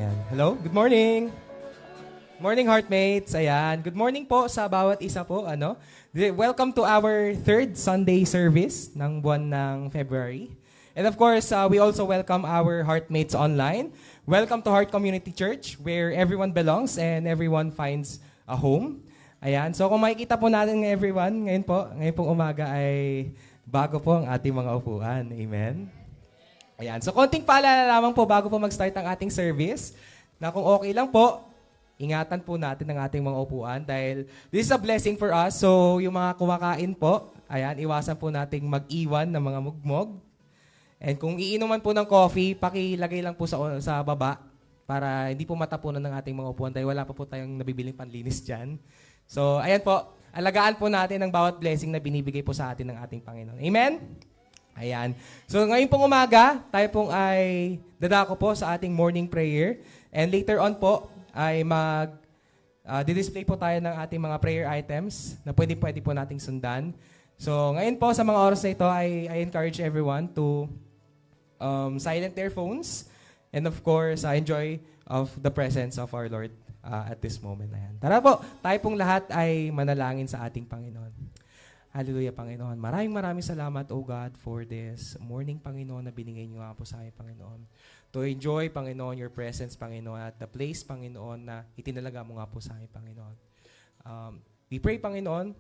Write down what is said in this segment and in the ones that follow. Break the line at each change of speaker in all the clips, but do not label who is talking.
Ayan. Hello, good morning. Morning, Heartmates. Ayan. Good morning po sa bawat isa po. Welcome to our third Sunday service ng buwan ng February. And of course, we also welcome our Heartmates online. Welcome to Heart Community Church, where everyone belongs and everyone finds a home. Ayan. So kung makikita po natin everyone, ngayon pong umaga ay bago po ang ating mga upuan. Amen. Ayan. So konting paalala lamang po bago po mag-start ang ating service, na kung okay lang po, ingatan po natin ang ating mga upuan dahil this is a blessing for us. So, yung mga kumakain po, ayan, iwasan po nating mag-iwan ng mga mugmog. And kung iinuman po ng coffee, pakilagay lang po sa baba para hindi po matapunan ng ating mga upuan dahil wala pa po tayong nabibiling panlinis dyan. So, ayan po, alagaan po natin ang bawat blessing na binibigay po sa atin ng ating Panginoon. Amen? Ayan. So, ngayon pong umaga, tayo pong ay dadako po sa ating morning prayer. And later on po, ay di-display po tayo ng ating mga prayer items na pwede po nating sundan. So, ngayon po sa mga oras na ito, I encourage everyone to silent their phones and of course, enjoy of the presence of our Lord at this moment. Ayan. Tara po, tayo pong lahat ay manalangin sa ating Panginoon. Hallelujah, Panginoon. Maraming salamat, O God, for this morning, Panginoon, na binigay niyo nga po sa akin, Panginoon. To enjoy, Panginoon, your presence, Panginoon, at the place, Panginoon, na itinalaga mo nga po sa akin, Panginoon. We pray, Panginoon,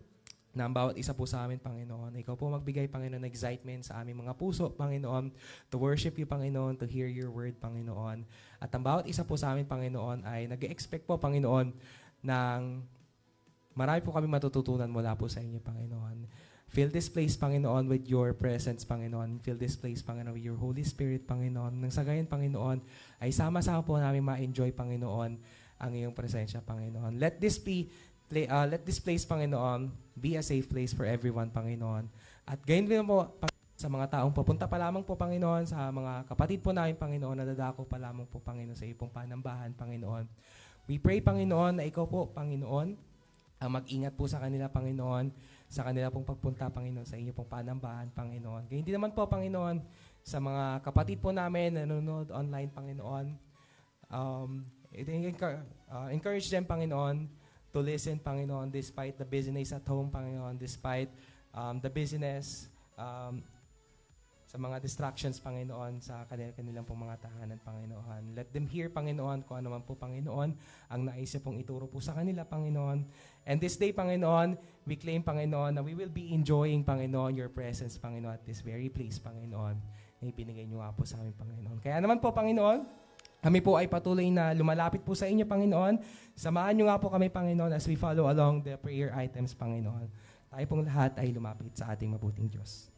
na ang bawat isa po sa amin, Panginoon, ikaw po magbigay, Panginoon, ng excitement sa aming mga puso, Panginoon, to worship you, Panginoon, to hear your word, Panginoon. At ang bawat isa po sa amin, Panginoon, ay nag-expect po, Panginoon, ng marami po kami matututunan mula po sa inyo, Panginoon. Fill this place, Panginoon, with your presence, Panginoon. Fill this place, Panginoon, with your Holy Spirit, Panginoon. Nang sa gayon, Panginoon, ay sama-sama po namin ma-enjoy, Panginoon, ang iyong presensya, Panginoon. Let this place, Panginoon, be a safe place for everyone, Panginoon. At gayon din po, sa mga taong papunta pa lamang po, Panginoon, sa mga kapatid po namin, Panginoon, na dadako pa lamang po, Panginoon, sa iyong panambahan, Panginoon. We pray, Panginoon, na ikaw po, Panginoon, ang mag-ingat po sa kanila, Panginoon, sa kanila pong pagpunta, Panginoon, sa inyo pong panambahan, Panginoon. Ganyan din naman po, Panginoon, sa mga kapatid po namin na nanonood online, Panginoon. Encourage them, Panginoon, to listen, Panginoon, despite the busyness at home, Panginoon, despite the busyness, sa mga distractions, Panginoon, sa kanilang pong mga tahanan, Panginoon. Let them hear, Panginoon, kung ano man po, Panginoon, ang naisip pong ituro po sa kanila, Panginoon. And this day, Panginoon, we claim, Panginoon, na we will be enjoying, Panginoon, your presence, Panginoon, at this very place, Panginoon, na ibinigay niyo nga po sa amin, Panginoon. Kaya naman po, Panginoon, kami po ay patuloy na lumalapit po sa inyo, Panginoon. Samahan niyo nga po kami, Panginoon, as we follow along the prayer items, Panginoon. Tayo pong lahat ay lumapit sa ating mabuting Diyos.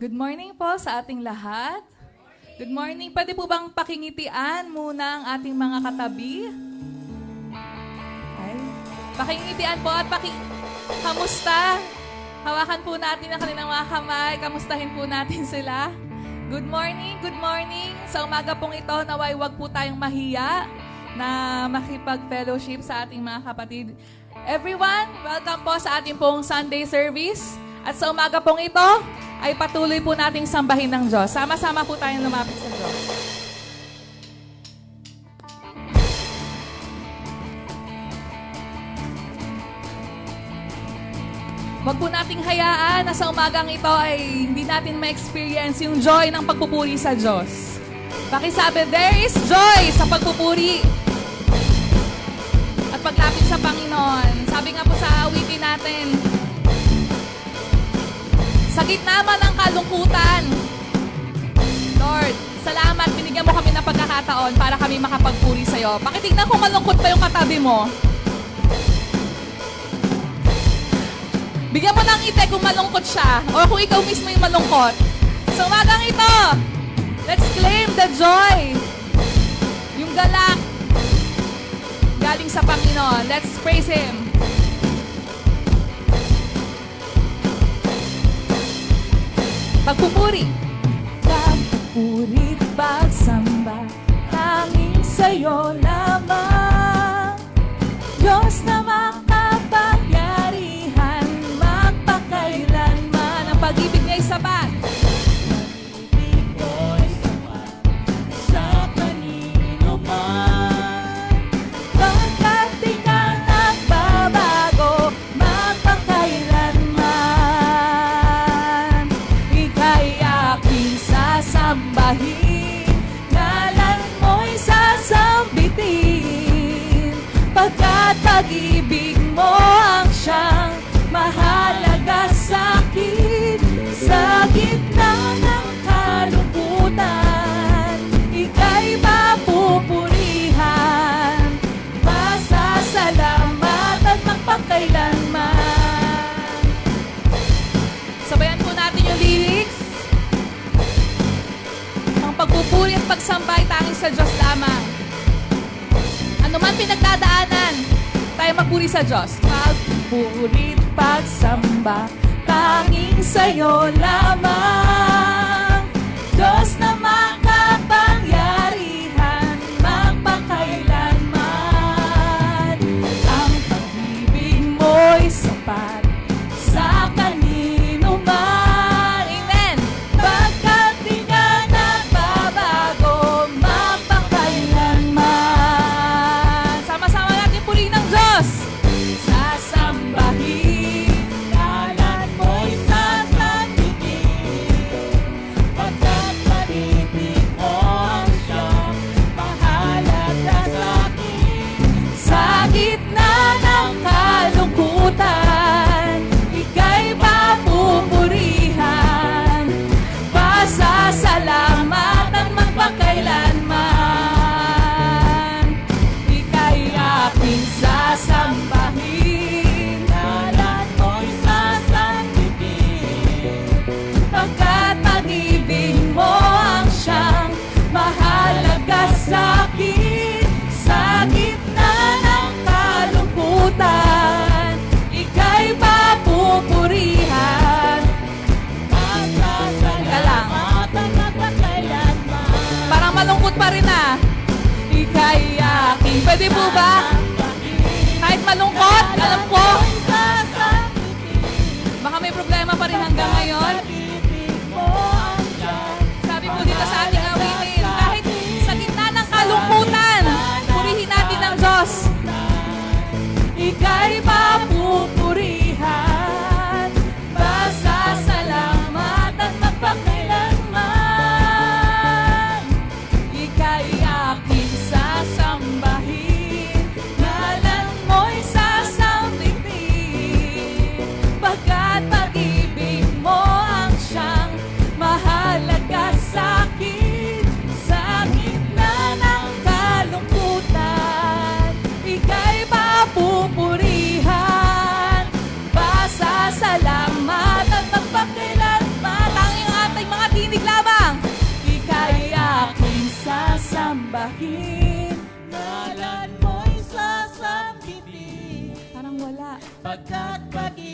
Good morning po sa ating lahat. Good morning. Pwede po bang pakingitian muna ang ating mga katabi? Ay, pakingitian po at kamusta? Hawakan po natin ang kanilang mga kamay. Kamustahin po natin sila. Good morning, good morning. Sa umaga pong ito, naway wag po tayong mahiya na makipag-fellowship sa ating mga kapatid. Everyone, welcome po sa ating pong Sunday service. At sa umaga pong ito, ay patuloy po nating sambahin ng Diyos. Sama-sama po tayong lumapit sa Diyos. Huwag po nating hayaan na sa umagang ito ay hindi natin ma-experience yung joy ng pagpupuri sa Diyos. Pakisabi, there is joy sa pagpupuri at paglapit sa Panginoon. Sabi nga po sa awitin natin, sa gitna man ng kalungkutan, Lord, salamat, binigyan mo kami ng pagkakataon para kami makapagpuri sa iyo. Pakitignan kung malungkot pa yung katabi mo. Bigyan mo ng ite kung malungkot siya o kung ikaw mismo yung malungkot. Sa umagang ito, let's claim the joy. Yung galak galing sa Panginoon. Let's praise Him. Pagpupuri. Pagpupuri't pagsamba, tanging sa'yo lamang. Diyos na makapangyarihan, magpakailanman. Ang pag-ibig niya'y sapat. Pag-ibig ko'y sapat sa kanino man. Pagkat di ka nagbabago, magpakailanman. Ika'y aking sasambahin, ngalan mo'y sasambitin. Pagkat pag-ibig mo ang siyang mahalaga sa'kin. Sa gitna ng kalungkutan, ika'y mapupurihan. Pasasalamat at magpakailanman. Sabayan po natin yung lyrics. Ang pagpupuri at pagsambay tanging sa Diyos lamang. Ano man pinagdadaanan, tayo magpuri sa Diyos. Pagpuri't pagsamba, tanging sa'yo lamang. Diyos na makapangyarihan, magpakailanman. Ang pag-ibig mo'y sapat sa kanino man. Amen. Pagkat di ka nagbabago, magpakailanman. Sama-sama natin purihin ng Diyos. Sasambahin, ngalan mo'y sasambitin. Pagkat pag-ibig mo ang siyang mahalaga sa'kin. Sa gitna ng kalungkutan, ika'y papupurihan. Pasasalamatan magpakailanman. Ika'y aking sasambahin, ngalan mo'y sasambitin. Pagkat pag-ibig mo ang siyang mahalaga sa'kin. Sa gitna ng kalungkutan, ika'y papupurihan. Pasasalamatan magpakailanman. Parang malungkot pa rin ah. Ika'y aking. Pwede po ba? Kahit malungkot, alam ko, baka may problema pa rin hanggang ngayon. Sabi po dito sa ating awitin, kahit sa gitna ng kalungkutan, purihin natin ang Diyos. Ika'y papupurihan, pasasalamatan magpakailanman. Ika'y aking sasambahin, ngalan mo'y sasambitin. Pagkat pag-ibig mo ang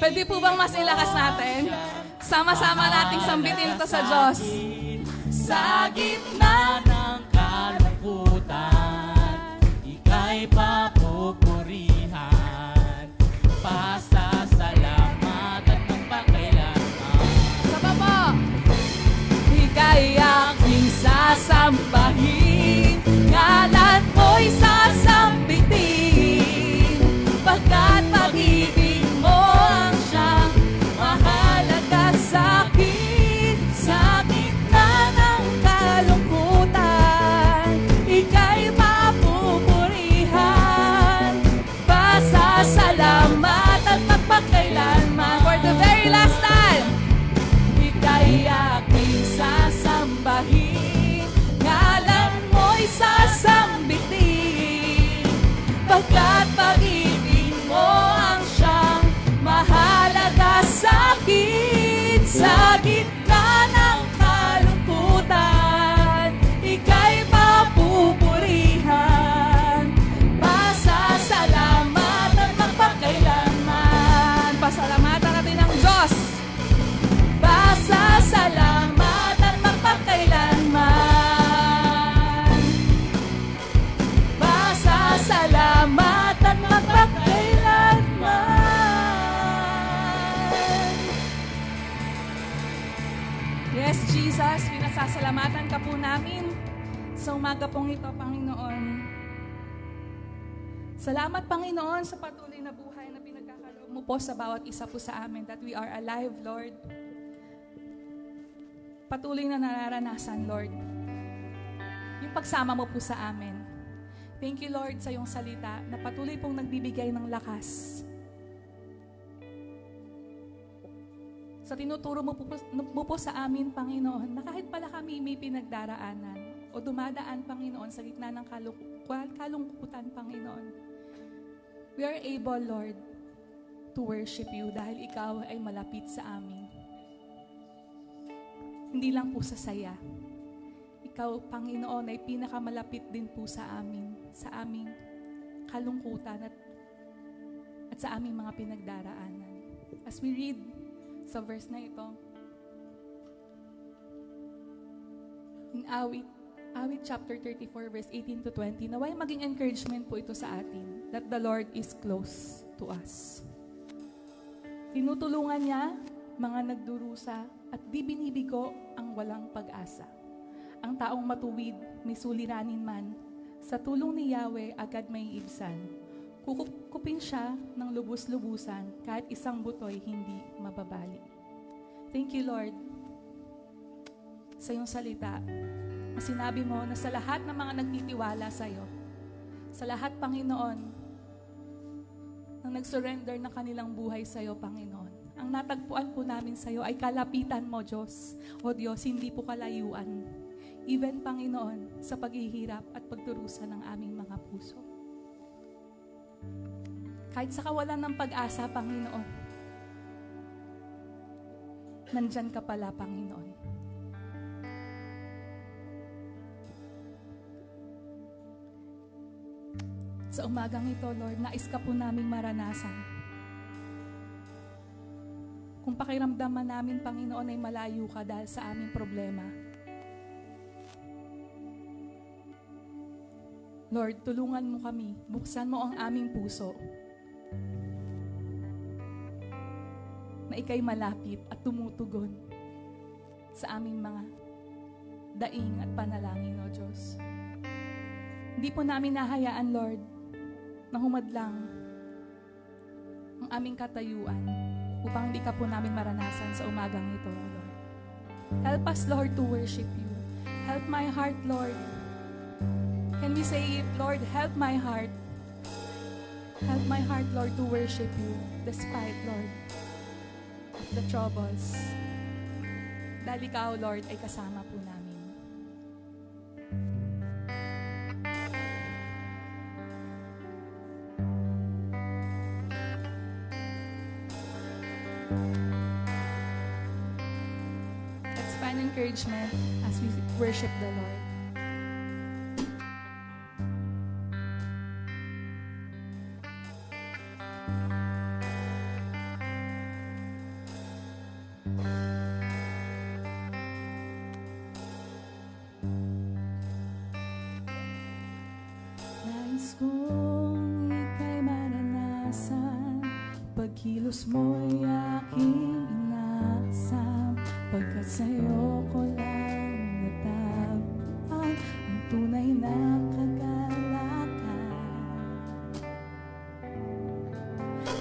Pwede po bang mas ilakas natin? Sama-sama nating sambitin ito sa Diyos. Sa gitna ng kalungkutan, ika'y papupurihan, pasasalamatan ng pagkailanman. Sama po! Ika'y aking sasambahin, ngalan mo'y sasambitin, pagkat pag-ibig mo ang siyang mahalaga sa'kin. Sa gitna ng kalungkutan, ika'y mapupurihan, pasasalamat at magpakailanman. For the very last time, ika'y aking sasambahin, ngalan mo'y sasambitin, pagkat pag-ibig mo ang siyang mahalaga sa'kin. Sa gitna ng kalungkutan, ika'y papupurihan, pasasalamat at magpakailanman. Pasalamatan natin ang Diyos. Pasasalamat at magpakailanman. Pasasalamat at magpakailanman. Yes, Jesus, pinasasalamatan ka po namin sa umaga pong ito, Panginoon. Salamat, Panginoon, sa patuloy na buhay na pinagkakaloob mo po sa bawat isa po sa amin, that we are alive, Lord. Patuloy na nararanasan, Lord, yung pagsama mo po sa amin. Thank you, Lord, sa iyong salita na patuloy pong nagbibigay ng lakas. Sa tinuturo mo po sa amin, Panginoon, na kahit pala kami may pinagdaraanan o dumadaan, Panginoon, sa gitna ng kalungkutan, Panginoon, we are able, Lord, to worship you dahil ikaw ay malapit sa amin. Hindi lang po sa saya. Ikaw, Panginoon, ay pinakamalapit din po sa amin, sa aming kalungkutan at sa aming mga pinagdaraanan. As we read sa verse na ito, in Awit chapter 34, verse 18 to 20, naway maging encouragement po ito sa atin, that the Lord is close to us. Tinutulungan niya mga nagdurusa at di binibigo ang walang pag-asa. Ang taong matuwid, may suliranin man, sa tulong ni Yahweh agad may ibsan. Kukupin siya ng lubos-lubusan, kahit isang butoy hindi mababali. Thank you, Lord, sa iyong salita. Sinabi mo na sa lahat ng mga nagtitiwala sa iyo, sa lahat, Panginoon, nang nag-surrender na kanilang buhay sa iyo, Panginoon, ang natagpuan po namin sa iyo ay kalapitan mo, Diyos. O Diyos, hindi po kalayuan. Even, Panginoon, sa paghihirap at pagdurusa ng aming mga puso. Kahit sa kawalan ng pag-asa, Panginoon, nandyan ka pala, Panginoon. Sa umagang ito, Lord, nais ka po naming maranasan. Kung pakiramdaman namin, Panginoon, ay malayo ka dahil sa aming problema. Lord, tulungan mo kami. Buksan mo ang aming puso. Na ika'y malapit at tumutugon sa aming mga daing at panalangin, O Diyos. Hindi po namin nahayaan, Lord, na humadlang ang aming katayuan upang hindi ka po namin maranasan sa umagang ito, O Lord. Help us, Lord, to worship you. Help my heart, Lord. Can we say it, Lord, help my heart. Help my heart, Lord, to worship you despite, Lord, the troubles. Dahil ikaw, Lord, ay kasama po namin. Let's find encouragement as we worship the Lord. Pagkilos mo'y aking inaasam, pagkat sa'yo ko lang natagpuan ang tunay na kagalakan.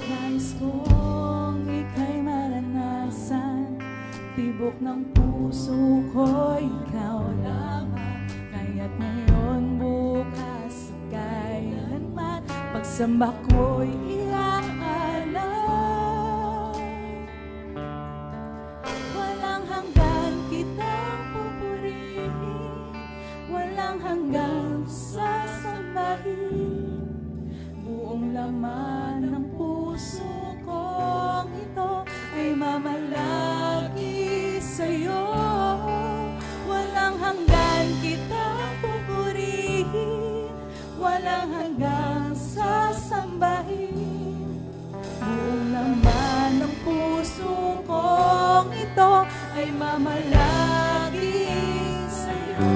Nais kong ika'y maranasan, tibok ng puso ko'y ikaw lamang. Kaya't ngayon, bukas, kailanman, pagsamba ko'y iaalay. Walang hanggan kitang pupurihin, walang hanggan sasambahin. Buong laman ng puso kong ito ay mamalagi sa'yo. Walang hanggan kitang pupurihin, walang hanggang sasambahin. Buong laman ng puso kong ito ay mamalagi sa'yo.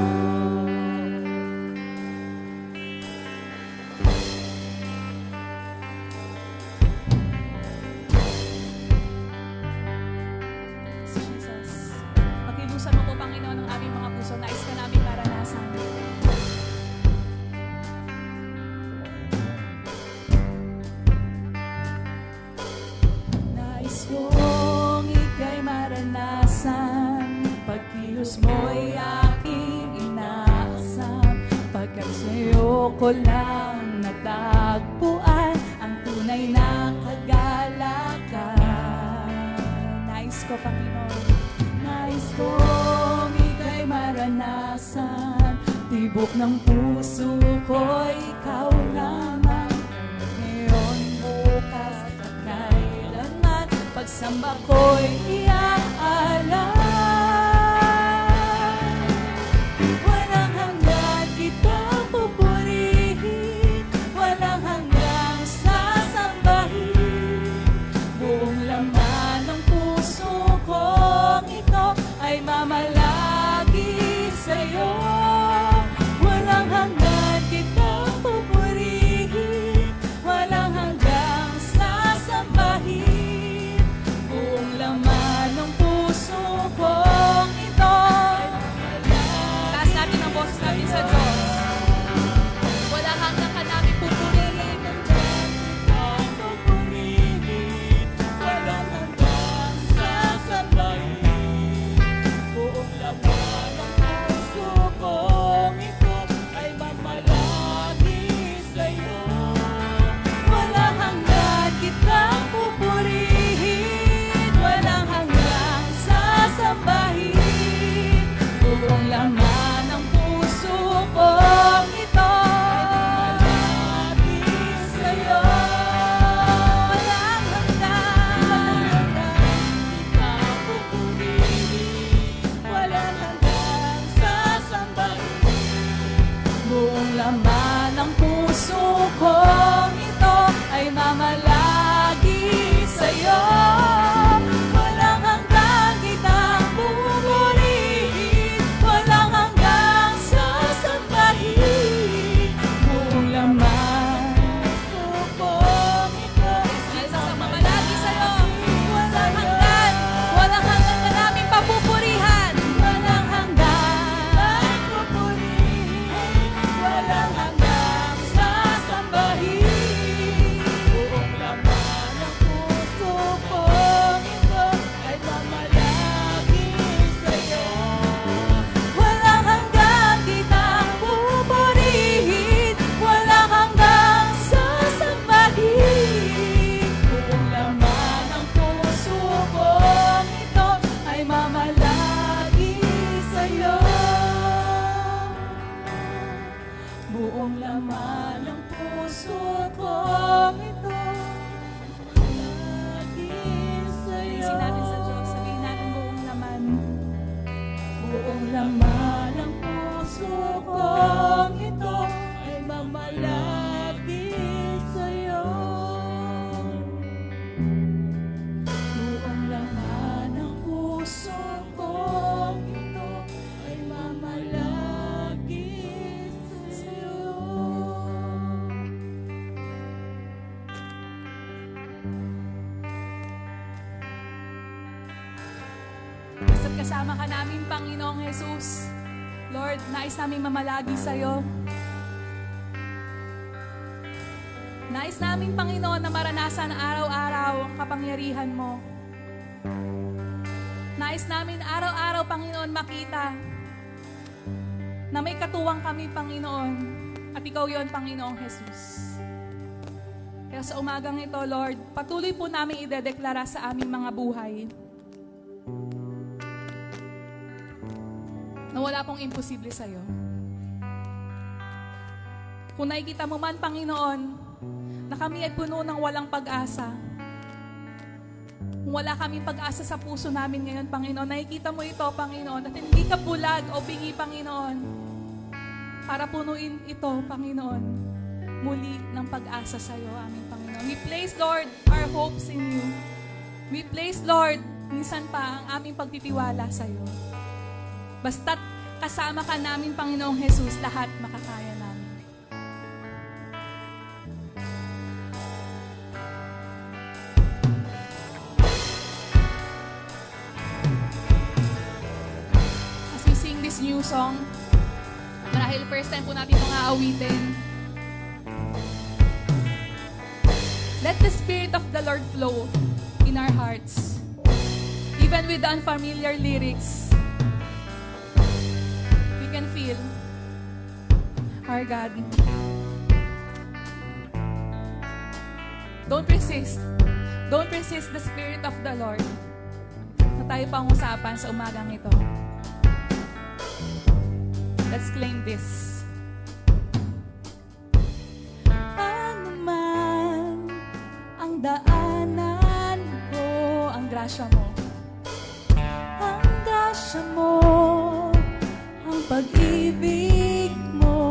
Jesus, pakilusan mo po, Panginoon, ang aming mga puso. Nais ka namin maranasan. Nais kong ika'y maranasan, pagkilos mo'y aking inaasam, pagkat sa'yo ko lang natagpuan ang tunay na kagalakan. Nais ko, Panginoon, nais kong ika'y maranasan, tibok ng puso ko'y ikaw lamang. Ngayon, bukas, at kailanman, pagsamba ko'y iaalay. Walang hanggan kitang pupurihin, walang hanggang sasambahin. Buong laman ng puso kong ito ay mamalagi sa'yo. Walang hanggan kitang pupurihin, walang hanggang sasambahin. Buong laman ng puso Basta't kasama ka namin, Panginoong Jesus. Lord, nais namin mamalagi sa'yo. Nais namin, Panginoon, na maranasan araw-araw ang kapangyarihan mo. Nais namin araw-araw, Panginoon, makita na may katuwang kami, Panginoon, at ikaw yon, Panginoong Jesus. Kaya sa umagang ito, Lord, patuloy po namin idedeklara sa aming mga buhay na wala pong imposible sa'yo. Kung nakikita mo man, Panginoon, na kami ay puno ng walang pag-asa, kung wala kaming pag-asa sa puso namin ngayon, Panginoon, nakikita mo ito, Panginoon, at hindi ka bulag o bingi, Panginoon, para punuin ito, Panginoon, muli ng pag-asa sa iyo, aming Panginoon. We place, Lord, our hopes in you. We place, Lord, minsan pa ang aming pagtitiwala sa iyo. Basta't kasama ka namin, Panginoong Jesus, lahat makakaya namin. As we sing this new song, marahil first time po natin itong aawitin. Let the Spirit of the Lord flow in our hearts. Even with the unfamiliar lyrics, we can feel our God. Don't resist. Don't resist the Spirit of the Lord na tayo pang-usapan sa umagang ito. Let's claim this. Ano man ang daanan ko, ang grasya mo. Ang grasya mo, ang pag-ibig mo.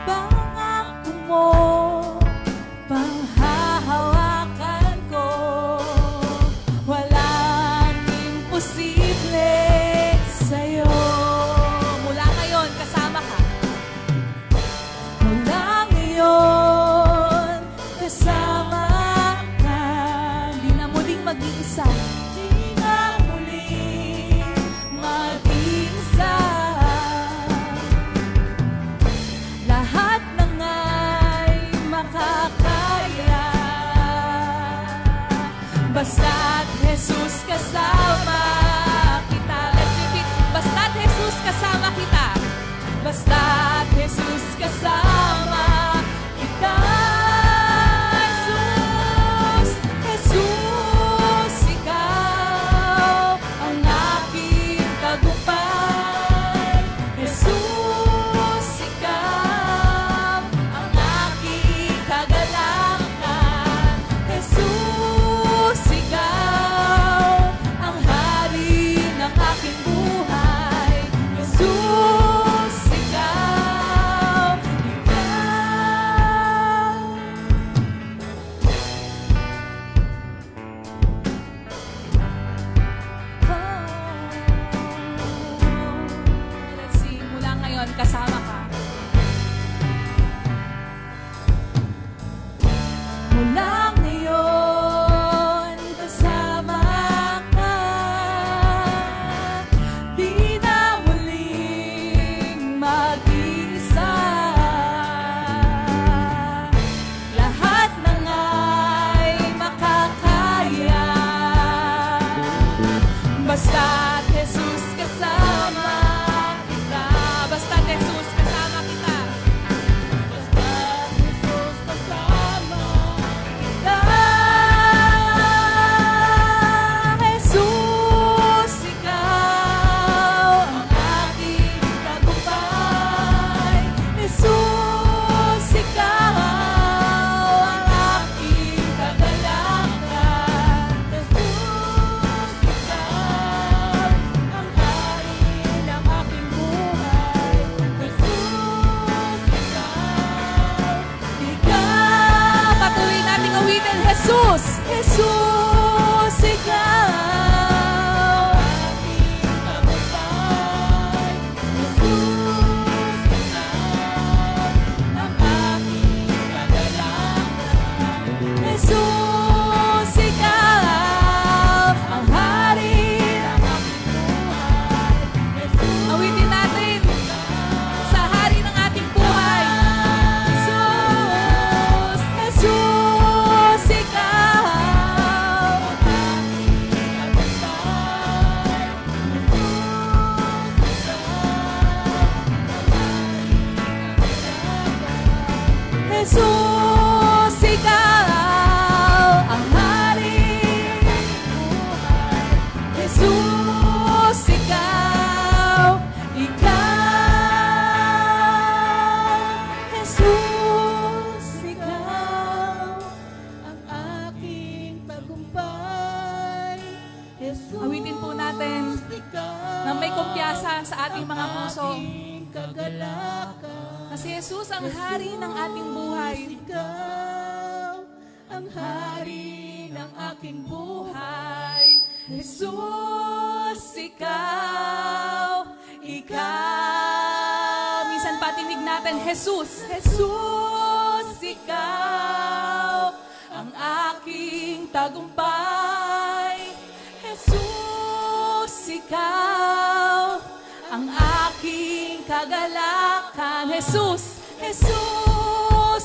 Pangako mo, panghahawakan ko. Walang imposible sa'yo. Mula ngayon, kasama ka. Mula ngayon, kasama ka. Di na muling mag-iisa. Di na muling mag-iisa. Lahat na nga'y makakaya. Basta't Jesus kasama kita. Let's repeat. Basta't Jesus kasama kita. Basta't Jesus kasama kita. Jesus, Jesus, ikaw ang aking tagumpay. Jesus, ikaw ang aking kagalakan. Jesus, ikaw ang hari ng aking buhay. Jesus, ikaw, ikaw. Let's see, mula ngayon, kasama ka. Mula ngayon, kasama ka. Di na muling mag-isa. Lahat na nga'y makakaya. Basta't Jesus kasama kita. Basta't Jesus kasama kita. Basta't Jesus kasama kita. Jesus, ikaw ang aking tagumpay. Jesus, ikaw ang aking kagalakan. Jesus, ikaw Awitin po natin na may kumpiyansa sa ating mga puso. Na si Jesus ang hari ng ating buhay. Ang hari ng aking buhay. Jesus, ikaw. Minsan patinig natin, Jesus, ikaw ang aking tagumpay. Jesus, ikaw ang aking kagalakan. Jesus,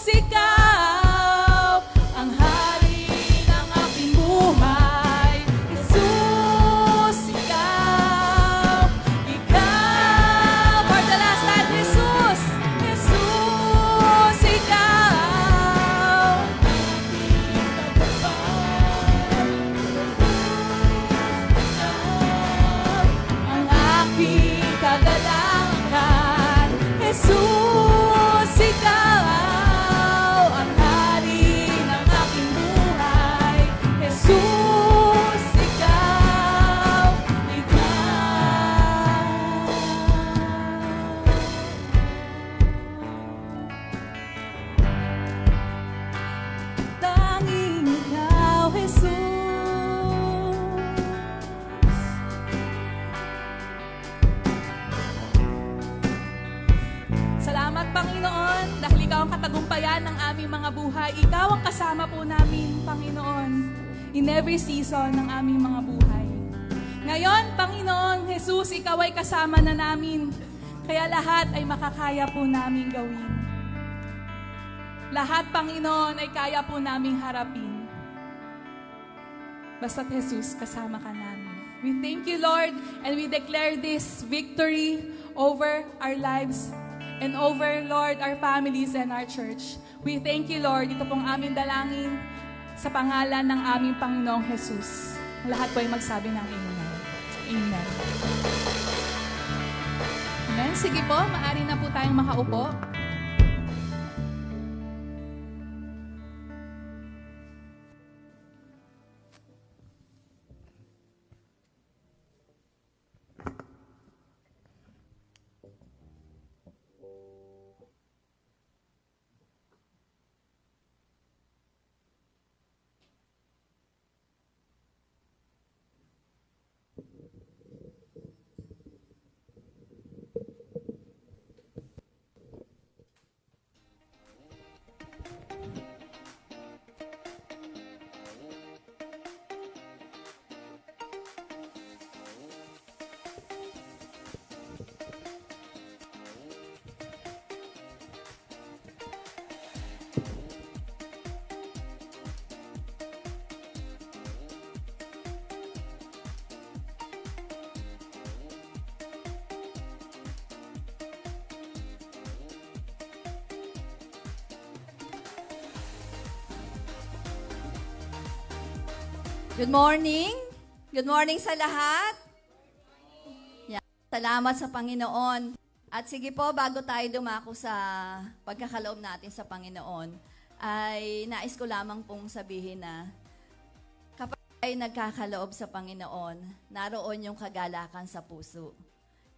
ikaw ang hari ng aking buhay. Jesus, ikaw. For the last time, Jesus, ikaw. Ang aking kagalakan. Jesus, ikaw ang hari ng aking buhay. Jesus, ikaw. Tanging ikaw, Jesus. Salamat, Panginoon, dahil ikaw ang katagumpayan ng aming mga buhay. Ikaw ang kasama po namin, Panginoon, in every season ng aming mga buhay. Ngayon, Panginoon, Jesus, ikaw ay kasama na namin. Kaya lahat ay makakaya po namin gawin. Lahat, Panginoon, ay kaya po naming harapin. Basta't Jesus, kasama ka namin. We thank you, Lord, and we declare this victory over our lives and over, Lord, our families and our church. We thank you, Lord. Ito pong aming dalangin sa pangalan ng aming Panginoong Jesus. Lahat po ay magsabi ng Amen. Amen. Amen. Sige po, maaari na po tayong makaupo.
Good morning. Good morning sa lahat. Yeah. Salamat sa Panginoon. At sige po, bago tayo dumako sa pagkakaloob natin sa Panginoon, ay nais ko lamang pong sabihin na kapag tayo nagkakaloob sa Panginoon, naroon yung kagalakan sa puso.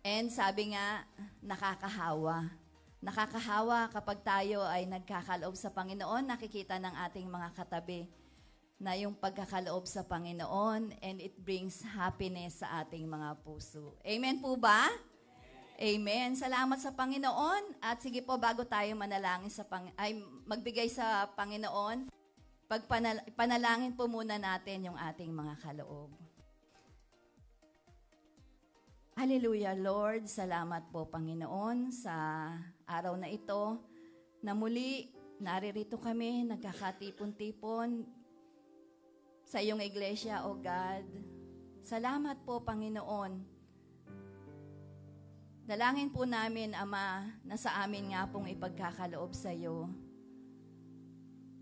And sabi nga, nakakahawa. Nakakahawa kapag tayo ay nagkakaloob sa Panginoon, nakikita ng ating mga katabi na yung pagkakaloob sa Panginoon, and it brings happiness sa ating mga puso. Amen po ba? Amen. Salamat sa Panginoon. At sige po, bago tayo manalangin magbigay sa Panginoon, panalangin po muna natin yung ating mga kaloob. Hallelujah, Lord. Salamat po, Panginoon, sa araw na ito, na muli naririto kami, nagkakatipon-tipon, sa iyong iglesia, O God. Salamat po, Panginoon. Dalangin po namin, Ama, na sa amin nga pong ipagkakaloob sa iyo.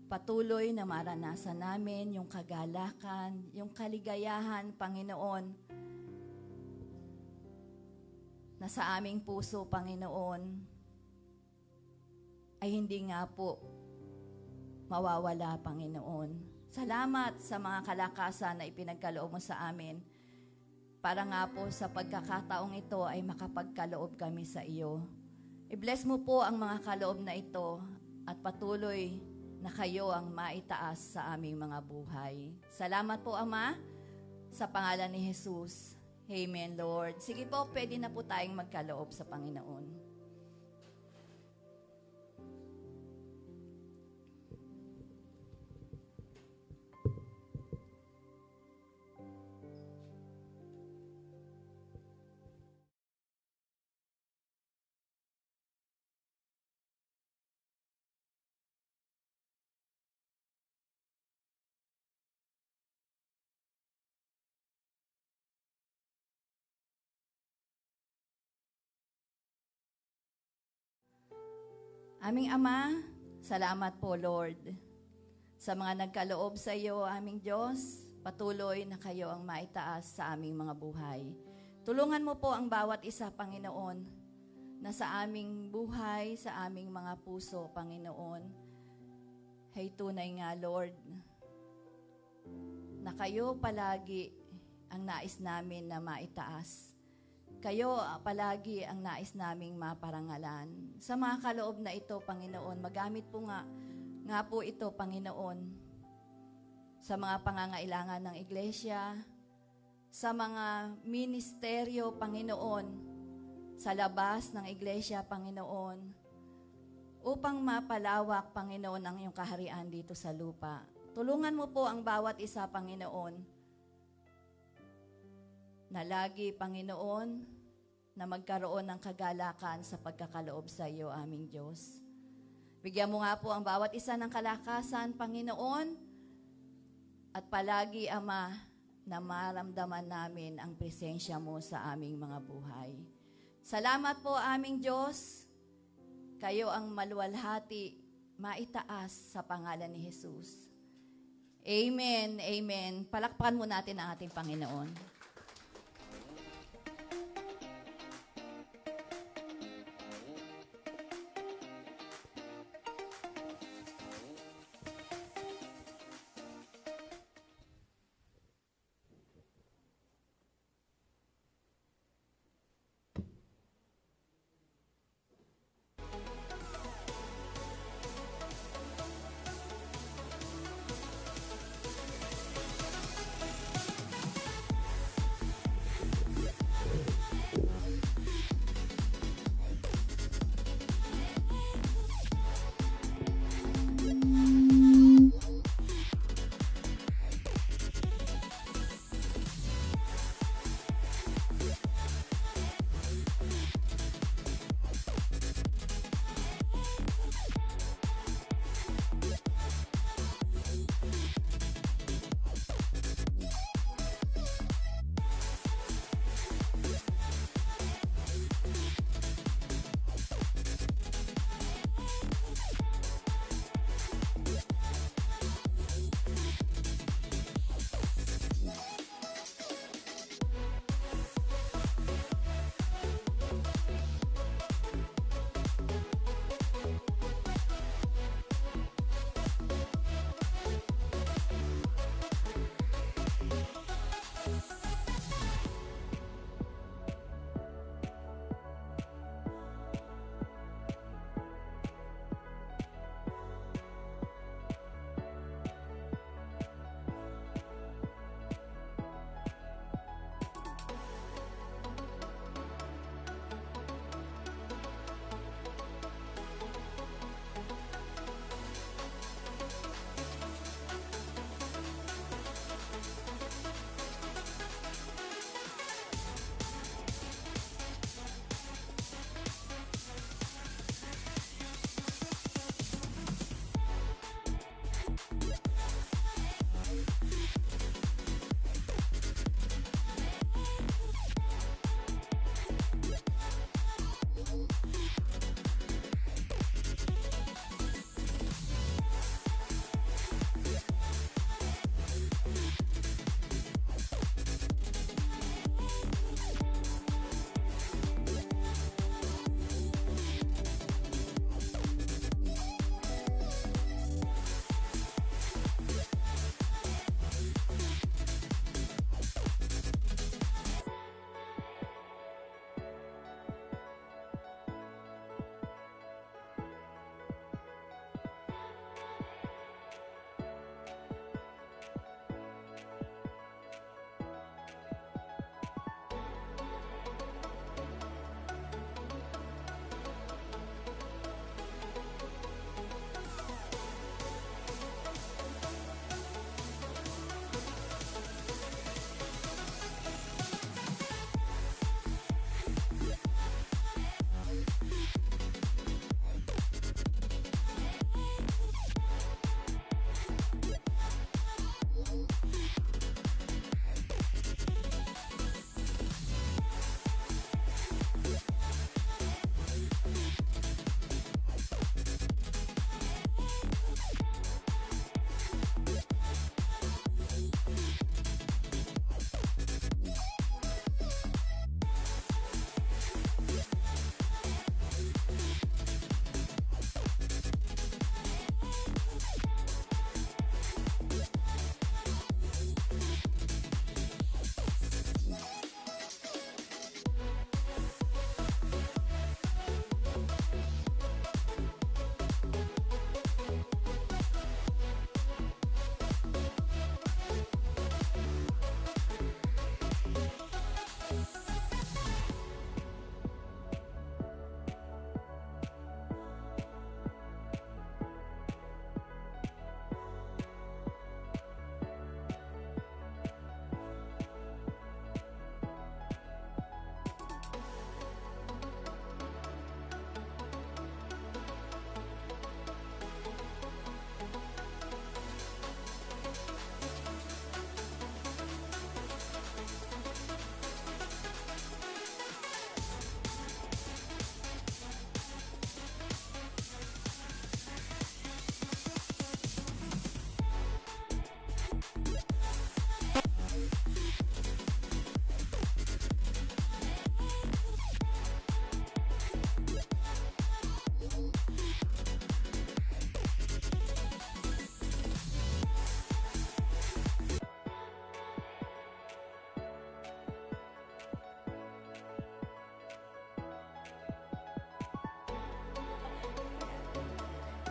Patuloy na maranasan namin yung kagalakan, yung kaligayahan, Panginoon, na sa aming puso, Panginoon, ay hindi nga po mawawala, Panginoon. Salamat sa mga kalakasan na ipinagkaloob mo sa amin. para nga po sa pagkakataong ito ay makapagkaloob kami sa iyo. I-bless mo po ang mga kaloob na ito at patuloy na kayo ang maitaas sa aming mga buhay. Salamat po, Ama, sa pangalan ni Jesus. Amen, Lord. Sige po, pwede na po tayong magkaloob sa Panginoon. Aming Ama, salamat po, Lord. Sa mga nagkaloob sa iyo, aming Diyos, patuloy na kayo ang maitaas sa aming mga buhay. Tulungan mo po ang bawat isa, Panginoon, na sa aming buhay, sa aming mga puso, Panginoon. Hay tunay nga, Lord, na kayo palagi ang nais namin na maitaas. Kayo palagi ang nais naming maparangalan. Sa mga kaloob na ito, Panginoon, magamit po nga po ito, Panginoon, sa mga pangangailangan ng iglesia, sa mga ministeryo, Panginoon, sa labas ng iglesia, Panginoon, upang mapalawak, Panginoon, ang iyong kaharian dito sa lupa. Tulungan mo po ang bawat isa, Panginoon, na lagi, Panginoon, na magkaroon ng kagalakan sa pagkakaloob sa iyo, aming Diyos. Bigyan mo nga po ang bawat isa ng kalakasan, Panginoon, at palagi, Ama, na maramdaman namin ang presensya mo sa aming mga buhay. Salamat po, aming Diyos. Kayo ang maluwalhati, maitaas sa pangalan ni Jesus. Amen, amen. Palakpakan mo natin ang ating Panginoon.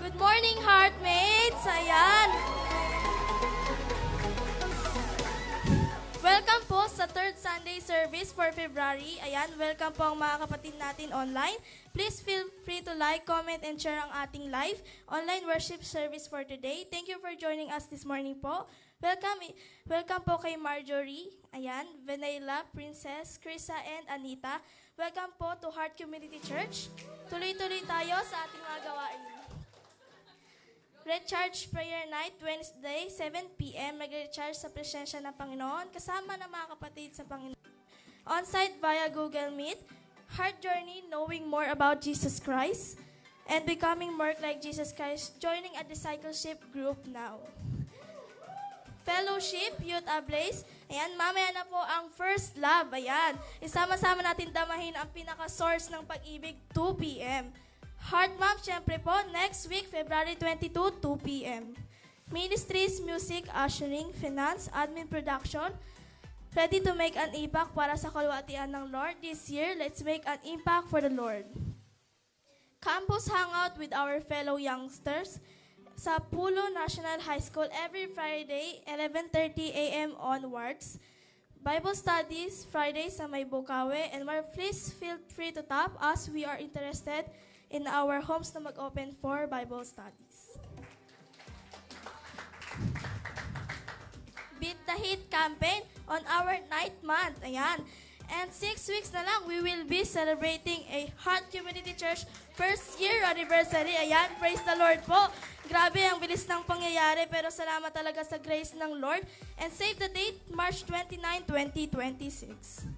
Good morning, Heartmates! Ayan! Welcome po sa third Sunday service for February. Ayan, welcome po ang mga kapatid natin online. Please feel free to like, comment, and share ang ating live online worship service for today. Thank you for joining us this morning po. Welcome po kay Marjorie, ayan, Vanilla, Princess, Krisa, and Anita. Welcome po to Heart Community Church. Tuloy-tuloy tayo sa ating mga gawain. Recharge Prayer Night, Wednesday, 7 p.m. Mag-recharge sa presensya ng Panginoon, kasama ng mga kapatid sa Panginoon. On-site via Google Meet, Heart Journey, Knowing More About Jesus Christ, and Becoming More Like Jesus Christ, joining a discipleship group now. Fellowship, Youth Ablaze. Ayan, mamaya na po ang First Love. Ayan, isama-sama natin damahin ang pinaka-source ng pag-ibig, 2 p.m. Heart Month, syempre po, next week, February 22, 2 p.m. Ministries, Music, Ushering, Finance, Admin Production, ready to make an impact para sa kalwatian ng Lord. This year, let's make an impact for the Lord. Campus Hangout with our fellow youngsters sa Pulo National High School every Friday, 11:30 a.m. onwards. Bible studies Friday sa May Bukawe, and please feel free to tap us. We are interested in our homes na mag-open for Bible studies. Beat the Heat campaign on our 9th month. Ayan. And 6 weeks na lang, we will be celebrating a Heart Community Church first year anniversary. Ayan, praise the Lord po. Grabe, ang bilis ng pangyayari, pero salamat talaga sa grace ng Lord. And save the date, March 29, 2026.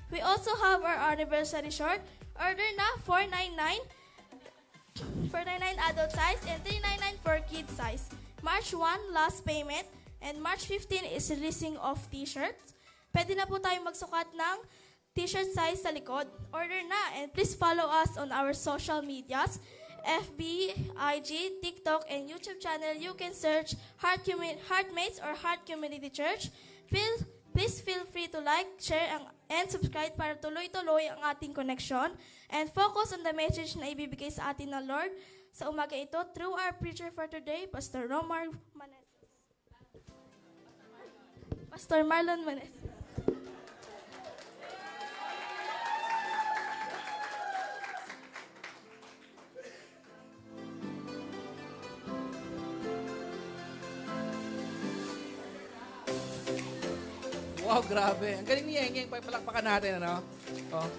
We also have our anniversary short. Order na, $499 adult size and $399 for kids size. March 1, last payment. And March 15 is releasing of t-shirts. Pwede na po tayo magsukat ng t-shirt size sa likod. Order na, and please follow us on our social medias, FB, IG, TikTok, and YouTube channel. You can search Heartmates or Heart Community Church. Please feel free to like, share, and subscribe para tuloy-tuloy ang ating connection and focus on the message na ibibigay sa atin ng Lord sa umaga ito through our preacher for today, Pastor Marlon Maneses.
Wow, grabe. Ang galing ni Yeng-Yeng. Palakpakan natin, ano? Oh.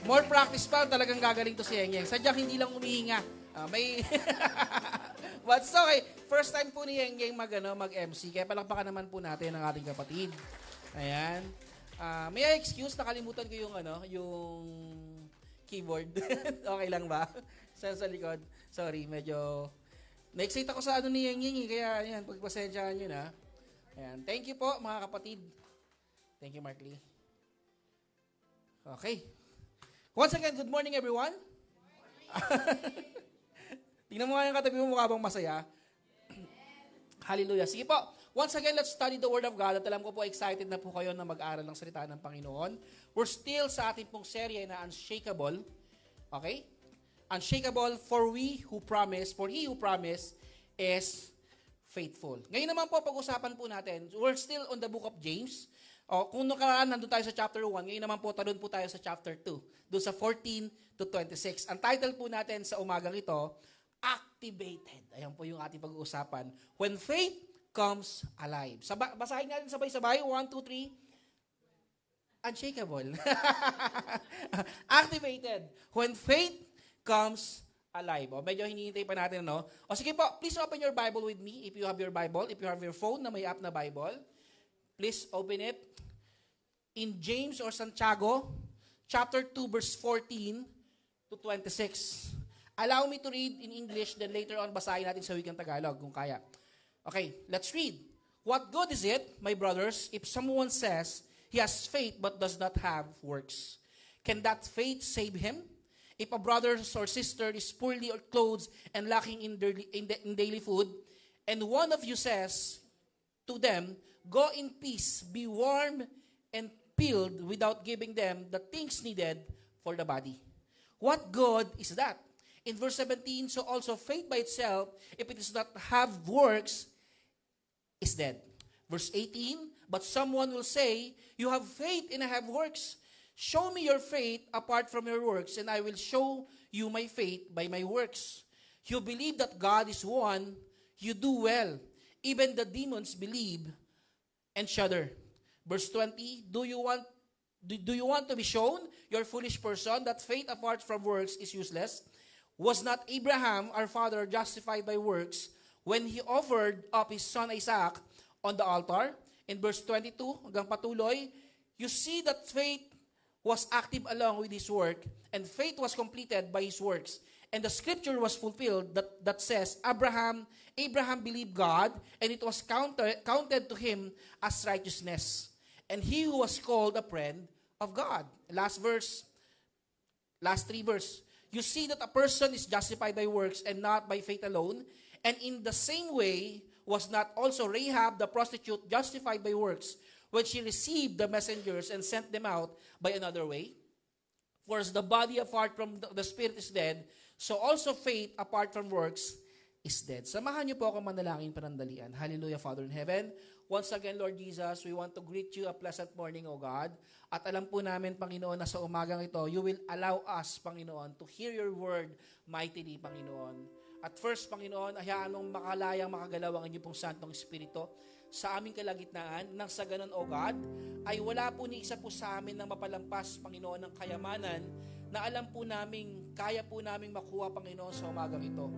More practice pa, talagang gagaling to si Yeng-Yeng. Sadyang hindi lang umihinga. May... But it's okay. First time po ni Yeng-Yeng mag-MC. Kaya palakpakan naman po natin ang ating kapatid. Ayan. May I excuse? Nakalimutan ko yung, yung keyboard. Okay lang ba? Sa likod. Sorry, medyo... Na-excite ako sa ni Yeng-Yeng. Kaya, ayan, pagpasensyaan nyo na. Ayan. Thank you po, mga kapatid. Thank you, Mark Lee. Okay. Once again, good morning, everyone. Tingnan mo nga yung katabi mo, mukha bang masaya? Hallelujah. Sige po. Once again, let's study the Word of God. At alam ko po, excited na po kayo na mag-aral ng salita ng Panginoon. We're still sa ating pong serye na Unshakable. Okay? Unshakable, for he who promised is faithful. Ngayon naman po, pag-usapan po natin, we're still on the book of James. Kung nakaraan, nandun tayo sa chapter 1, ngayon naman po, talon po tayo sa chapter 2, doon sa 14 to 26. Ang title po natin sa umagang ito, Activated. Ayan po yung ating pag-uusapan. When faith comes alive. Basahin natin sabay-sabay. 1, 2, 3. Unshakable. Activated. When faith comes alive. Medyo hinihintay pa natin, no? Sige po, please open your Bible with me if you have your Bible. If you have your phone na may app na Bible, please open it in James or Santiago, chapter 2, verse 14 to 26. Allow me to read in English, then later on, basahin natin sa wikang Tagalog, kung kaya. Okay, let's read. What good is it, my brothers, if someone says he has faith but does not have works? Can that faith save him? If a brother or sister is poorly clothed and lacking in daily food, and one of you says to them, go in peace, be warm and filled without giving them the things needed for the body. What good is that? In verse 17, so also faith by itself, if it does not have works, is dead. Verse 18, but someone will say, you have faith and I have works. Show me your faith apart from your works, and I will show you my faith by my works. You believe that God is one, you do well. Even the demons believe and shudder. Verse 20, do you want to be shown, your foolish person, that faith apart from works is useless? Was not Abraham, our father, justified by works when he offered up his son Isaac on the altar? In verse 22, hanggang patuloy, you see that faith was active along with his work, and faith was completed by his works. And the scripture was fulfilled that says, Abraham believed God, and it was counted to him as righteousness. And he who was called a friend of God. Last three verse. You see that a person is justified by works and not by faith alone. And in the same way, was not also Rahab the prostitute justified by works when she received the messengers and sent them out by another way? For as the body apart from the spirit is dead, so also faith apart from works is dead. Samahan niyo po ako manalangin panandalian. Hallelujah, Father in heaven. Once again, Lord Jesus, we want to greet you a pleasant morning, O God. At alam po namin, Panginoon, na sa umagang ito, you will allow us, Panginoon, to hear your word mightily, Panginoon. At first, Panginoon, hayaan mong makalayang makagalaw ang inyong pong Santong Espiritu sa aming kalagitnaan, nang sa ganun, O God, ay wala po ni isa po sa amin ng mapalampas, Panginoon, ng kayamanan na alam po namin, kaya po namin makuha, Panginoon, sa umagang ito.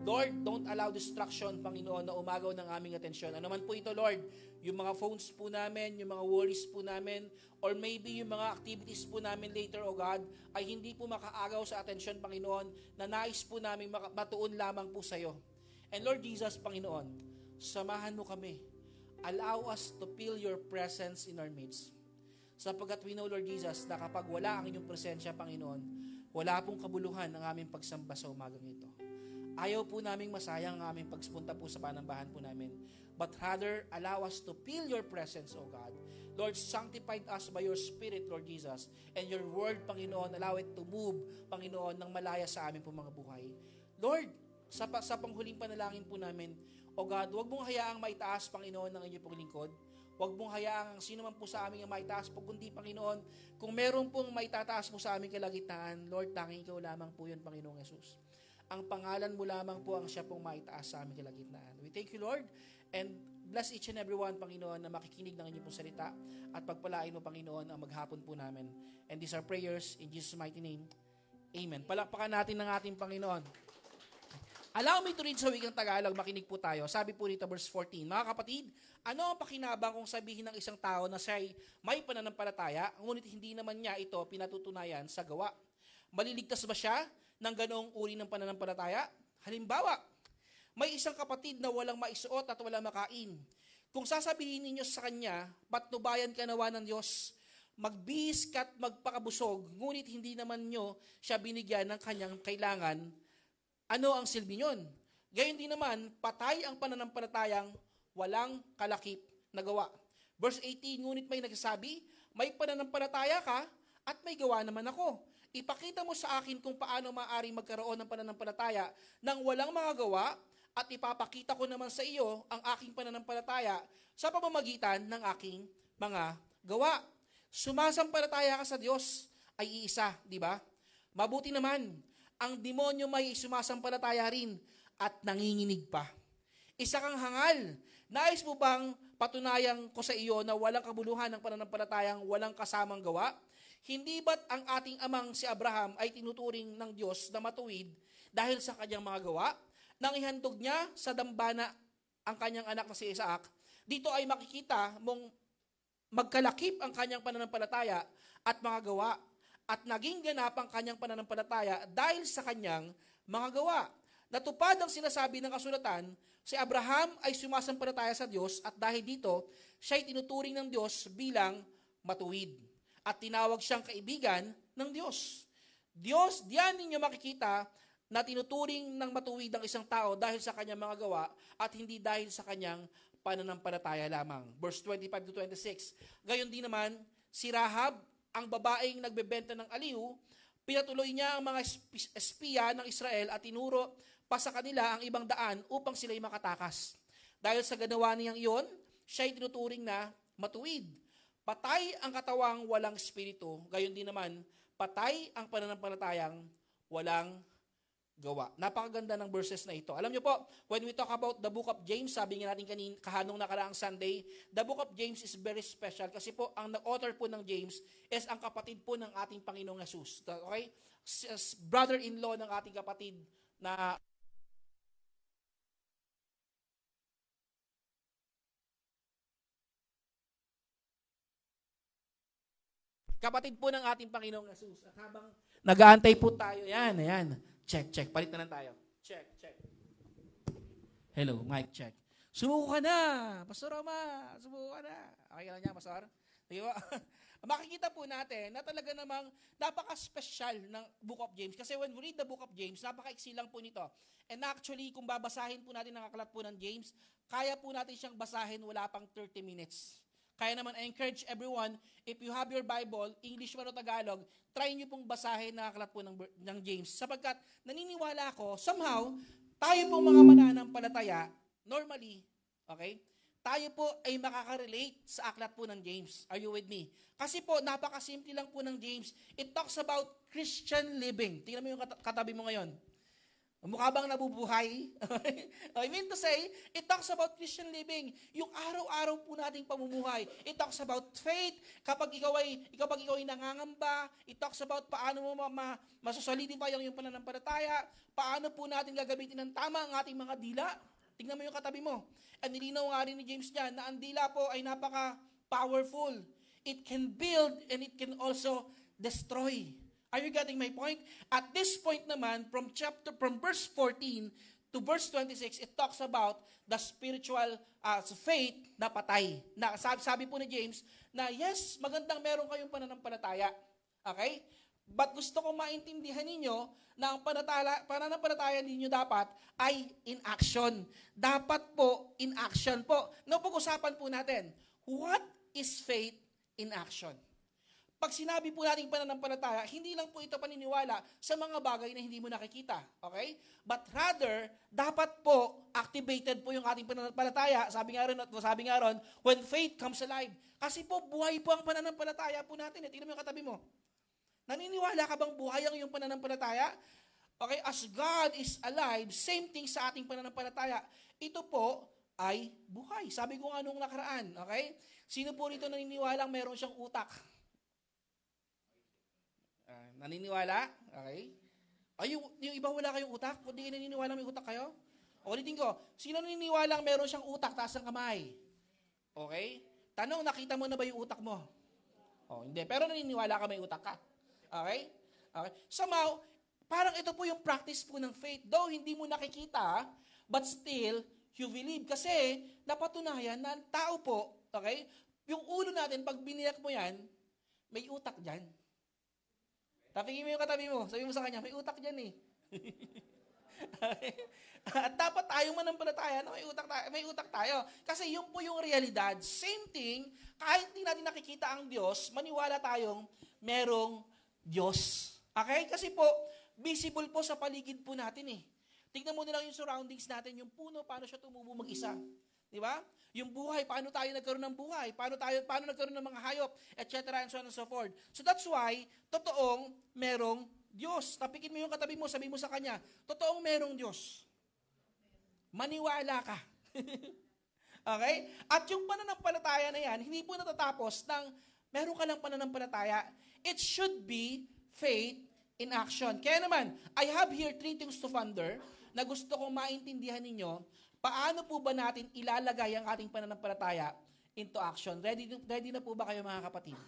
Lord, don't allow distraction, Panginoon, na umagaw ng aming atensyon. Ano man po ito, Lord, yung mga phones po namin, yung mga worries po namin, or maybe yung mga activities po namin later, O God, ay hindi po makaagaw sa atensyon, Panginoon, na nais po namin matuon lamang po sa iyo. And Lord Jesus, Panginoon, samahan mo kami. Allow us to feel your presence in our midst. Sapagkat we know, Lord Jesus, na kapag wala ang inyong presensya, Panginoon, wala pong kabuluhan ang aming pagsamba sa umagang ito. Ayaw po naming masayang ang aming pagpunta po sa panambahan po namin. But rather, allow us to feel your presence, O God. Lord, sanctify us by your Spirit, Lord Jesus. And your word, Panginoon, allow it to move, Panginoon, ng malaya sa aming po mga buhay. Lord, sa panghuling panalangin po namin, O God, huwag mong hayaang maitaas, Panginoon, ng inyong pong lingkod. Huwag mong hayaang sino man po sa amin ang maitaas po, kundi, Panginoon, kung meron pong maitataas po sa aming kalagitnaan, Lord, tanging ikaw lamang po yun, Panginoong Jesus. Ang pangalan mo lamang po ang siya pong maitaas sa aming kalagitnaan. We thank you, Lord, and bless each and every one, Panginoon, na makikinig ng inyong pong salita at pagpalain mo, Panginoon, ang maghapon po namin. And these are prayers in Jesus' mighty name. Amen. Palakpakan natin ng ating Panginoon. Allow me to read sa wikang Tagalog, makinig po tayo. Sabi po rito, verse 14, mga kapatid, ano ang pakinabang kung sabihin ng isang tao na siya'y may pananampalataya, ngunit hindi naman niya ito pinatutunayan sa gawa? Maliligtas ba siya ng ganoong uri ng pananampalataya? Halimbawa, may isang kapatid na walang maisuot at walang makain. Kung sasabihin ninyo sa kanya, patnubayan ka nawa ng Diyos, magbihis ka't magpakabusog, ngunit hindi naman nyo siya binigyan ng kanyang kailangan, ano ang silbi nyon? Gayon din naman, patay ang pananampalatayang walang kalakip na gawa. Verse 18, ngunit may nagsasabi, may pananampalataya ka at may gawa naman ako. Ipakita mo sa akin kung paano maaaring magkaroon ng pananampalataya nang walang mga gawa, at ipapakita ko naman sa iyo ang aking pananampalataya sa pamamagitan ng aking mga gawa. Sumasampalataya ka sa Diyos ay iisa, di ba? Mabuti naman, ang demonyo may sumasampalataya rin at nanginginig pa. Isa kang hangal. Nais mo bang patunayang ko sa iyo na walang kabuluhan ng pananampalatayang walang kasamang gawa? Hindi ba't ang ating amang si Abraham ay tinuturing ng Diyos na matuwid dahil sa kanyang mga gawa? Nang ihandog niya sa dambana ang kanyang anak na si Isaac, dito ay makikita mong magkalakip ang kanyang pananampalataya at mga gawa, at naging ganap ang kanyang pananampalataya dahil sa kanyang mga gawa. Natupad ang sinasabi ng kasulatan, si Abraham ay sumasampalataya sa Diyos at dahil dito, siya ay tinuturing ng Diyos bilang matuwid. At tinawag siyang kaibigan ng Diyos. Diyos, diyan ninyo makikita na tinuturing ng matuwid ang isang tao dahil sa kanyang mga gawa at hindi dahil sa kanyang pananampalataya lamang. Verse 25 to 26. Gayon din naman, si Rahab, ang babaeng nagbebenta ng aliw, Pinatuloy niya ang mga espiya ng Israel at tinuro pa sa kanila ang ibang daan upang sila'y makatakas. Dahil sa ganawa niyang iyon, siya'y tinuturing na matuwid. Patay ang katawang walang espiritu, gayon din naman, patay ang pananampalatayang walang gawa. Napakaganda ng verses na ito. Alam niyo po, when we talk about the book of James, sabi nga natin kahanong nakaraang Sunday, the book of James is very special kasi po ang author po ng James is ang kapatid po ng ating Panginoong Jesus. Okay? Brother-in-law ng ating kapatid na kapatid po ng ating Panginoong Jesus. At habang nag-aantay po tayo, ayan. Check. Palit na lang tayo. Check. Hello, mic check. Sumuko ka na, Pastor Roma. Sumuko ka na. Okay ka lang niya, Pastor? Di ba? Makikita po natin na talaga namang napaka-special ng Book of James. Kasi when we read the Book of James, napaka-iksi lang po nito. And actually, kung babasahin po natin ang aklat po ng James, kaya po natin siyang basahin wala pang 30 minutes. Kaya naman, I encourage everyone, if you have your Bible, English man o Tagalog, try nyo pong basahin na aklat po ng James. Sapagkat naniniwala ako, somehow, tayo pong mga mananampalataya, normally, okay, tayo po ay makaka-relate sa aklat po ng James. Are you with me? Kasi po, napakasimple lang po ng James. It talks about Christian living. Tingnan mo yung katabi mo ngayon. Mukha bang nabubuhay? I mean to say, it talks about Christian living. Yung araw-araw po nating pamumuhay. It talks about faith. Kapag ikaw ay nangangamba, it talks about paano mo masasalitin pa yung pananampalataya, paano po natin gagamitin ng tama ang ating mga dila. Tingnan mo yung katabi mo. At nilinaw nga rin ni James dyan na ang dila po ay napaka-powerful. It can build and it can also destroy. Are you getting my point? At this point naman, from verse 14 to verse 26, it talks about the spiritual faith na patay. Na sabi po ni James na yes, magandang meron kayong pananampalataya. Okay? But gusto kong maintindihan ninyo na ang pananampalataya ninyo dapat ay in action. Dapat po in action po. Now, pag-usapan po natin, what is faith in action? Pag sinabi po natin pananampalataya, hindi lang po ito paniniwala sa mga bagay na hindi mo nakikita. Okay? But rather, dapat po activated po yung ating pananampalataya. Sabi nga ron, when faith comes alive. Kasi po, buhay po ang pananampalataya po natin. Tingnan mo yung katabi mo. Naniniwala ka bang buhay ang iyong pananampalataya? Okay, as God is alive, same thing sa ating pananampalataya. Ito po ay buhay. Sabi ko nga nung nakaraan. Okay? Sino po rito naniniwala meron siyang utak? Naniniwala? Okay? Ay, yung iba wala kayong utak? Hindi kayo naniniwala may utak kayo? Ulitin ko, sino naniniwala meron siyang utak, taas ang kamay? Okay? Tanong, nakita mo na ba yung utak mo? Hindi. Pero naniniwala ka may utak ka. Okay? Okay? Somehow, parang ito po yung practice po ng faith. Though hindi mo nakikita, but still, you believe. Kasi, napatunayan na tao po, okay? Yung ulo natin, pag biniyak mo yan, may utak dyan. Tapingin mo yung katabi mo. Sabi mo sa kanya, may utak dyan eh. At dapat tayong manampalataya na may utak tayo. Kasi yun po yung realidad. Same thing, kahit hindi natin nakikita ang Diyos, maniwala tayong merong Diyos. Okay? Kasi po, visible po sa paligid po natin eh. Tignan mo nilang yung surroundings natin, yung puno, paano siya tumubo mag-isa. Di ba? Yung buhay, paano tayo nagkaroon ng buhay? Paano nagkaroon ng mga hayop? Etc. and so on and so forth. So that's why, totoong merong Diyos. Tapikin mo yung katabi mo, sabi mo sa kanya, totoong merong Diyos. Maniwala ka. Okay? At yung pananampalataya na yan, hindi po natatapos ng meron ka lang pananampalataya. It should be faith in action. Kaya naman, I have here 3 things to ponder na gusto kong maintindihan ninyo. Paano po ba natin ilalagay ang ating pananampalataya into action? Ready na po ba kayo mga kapatid?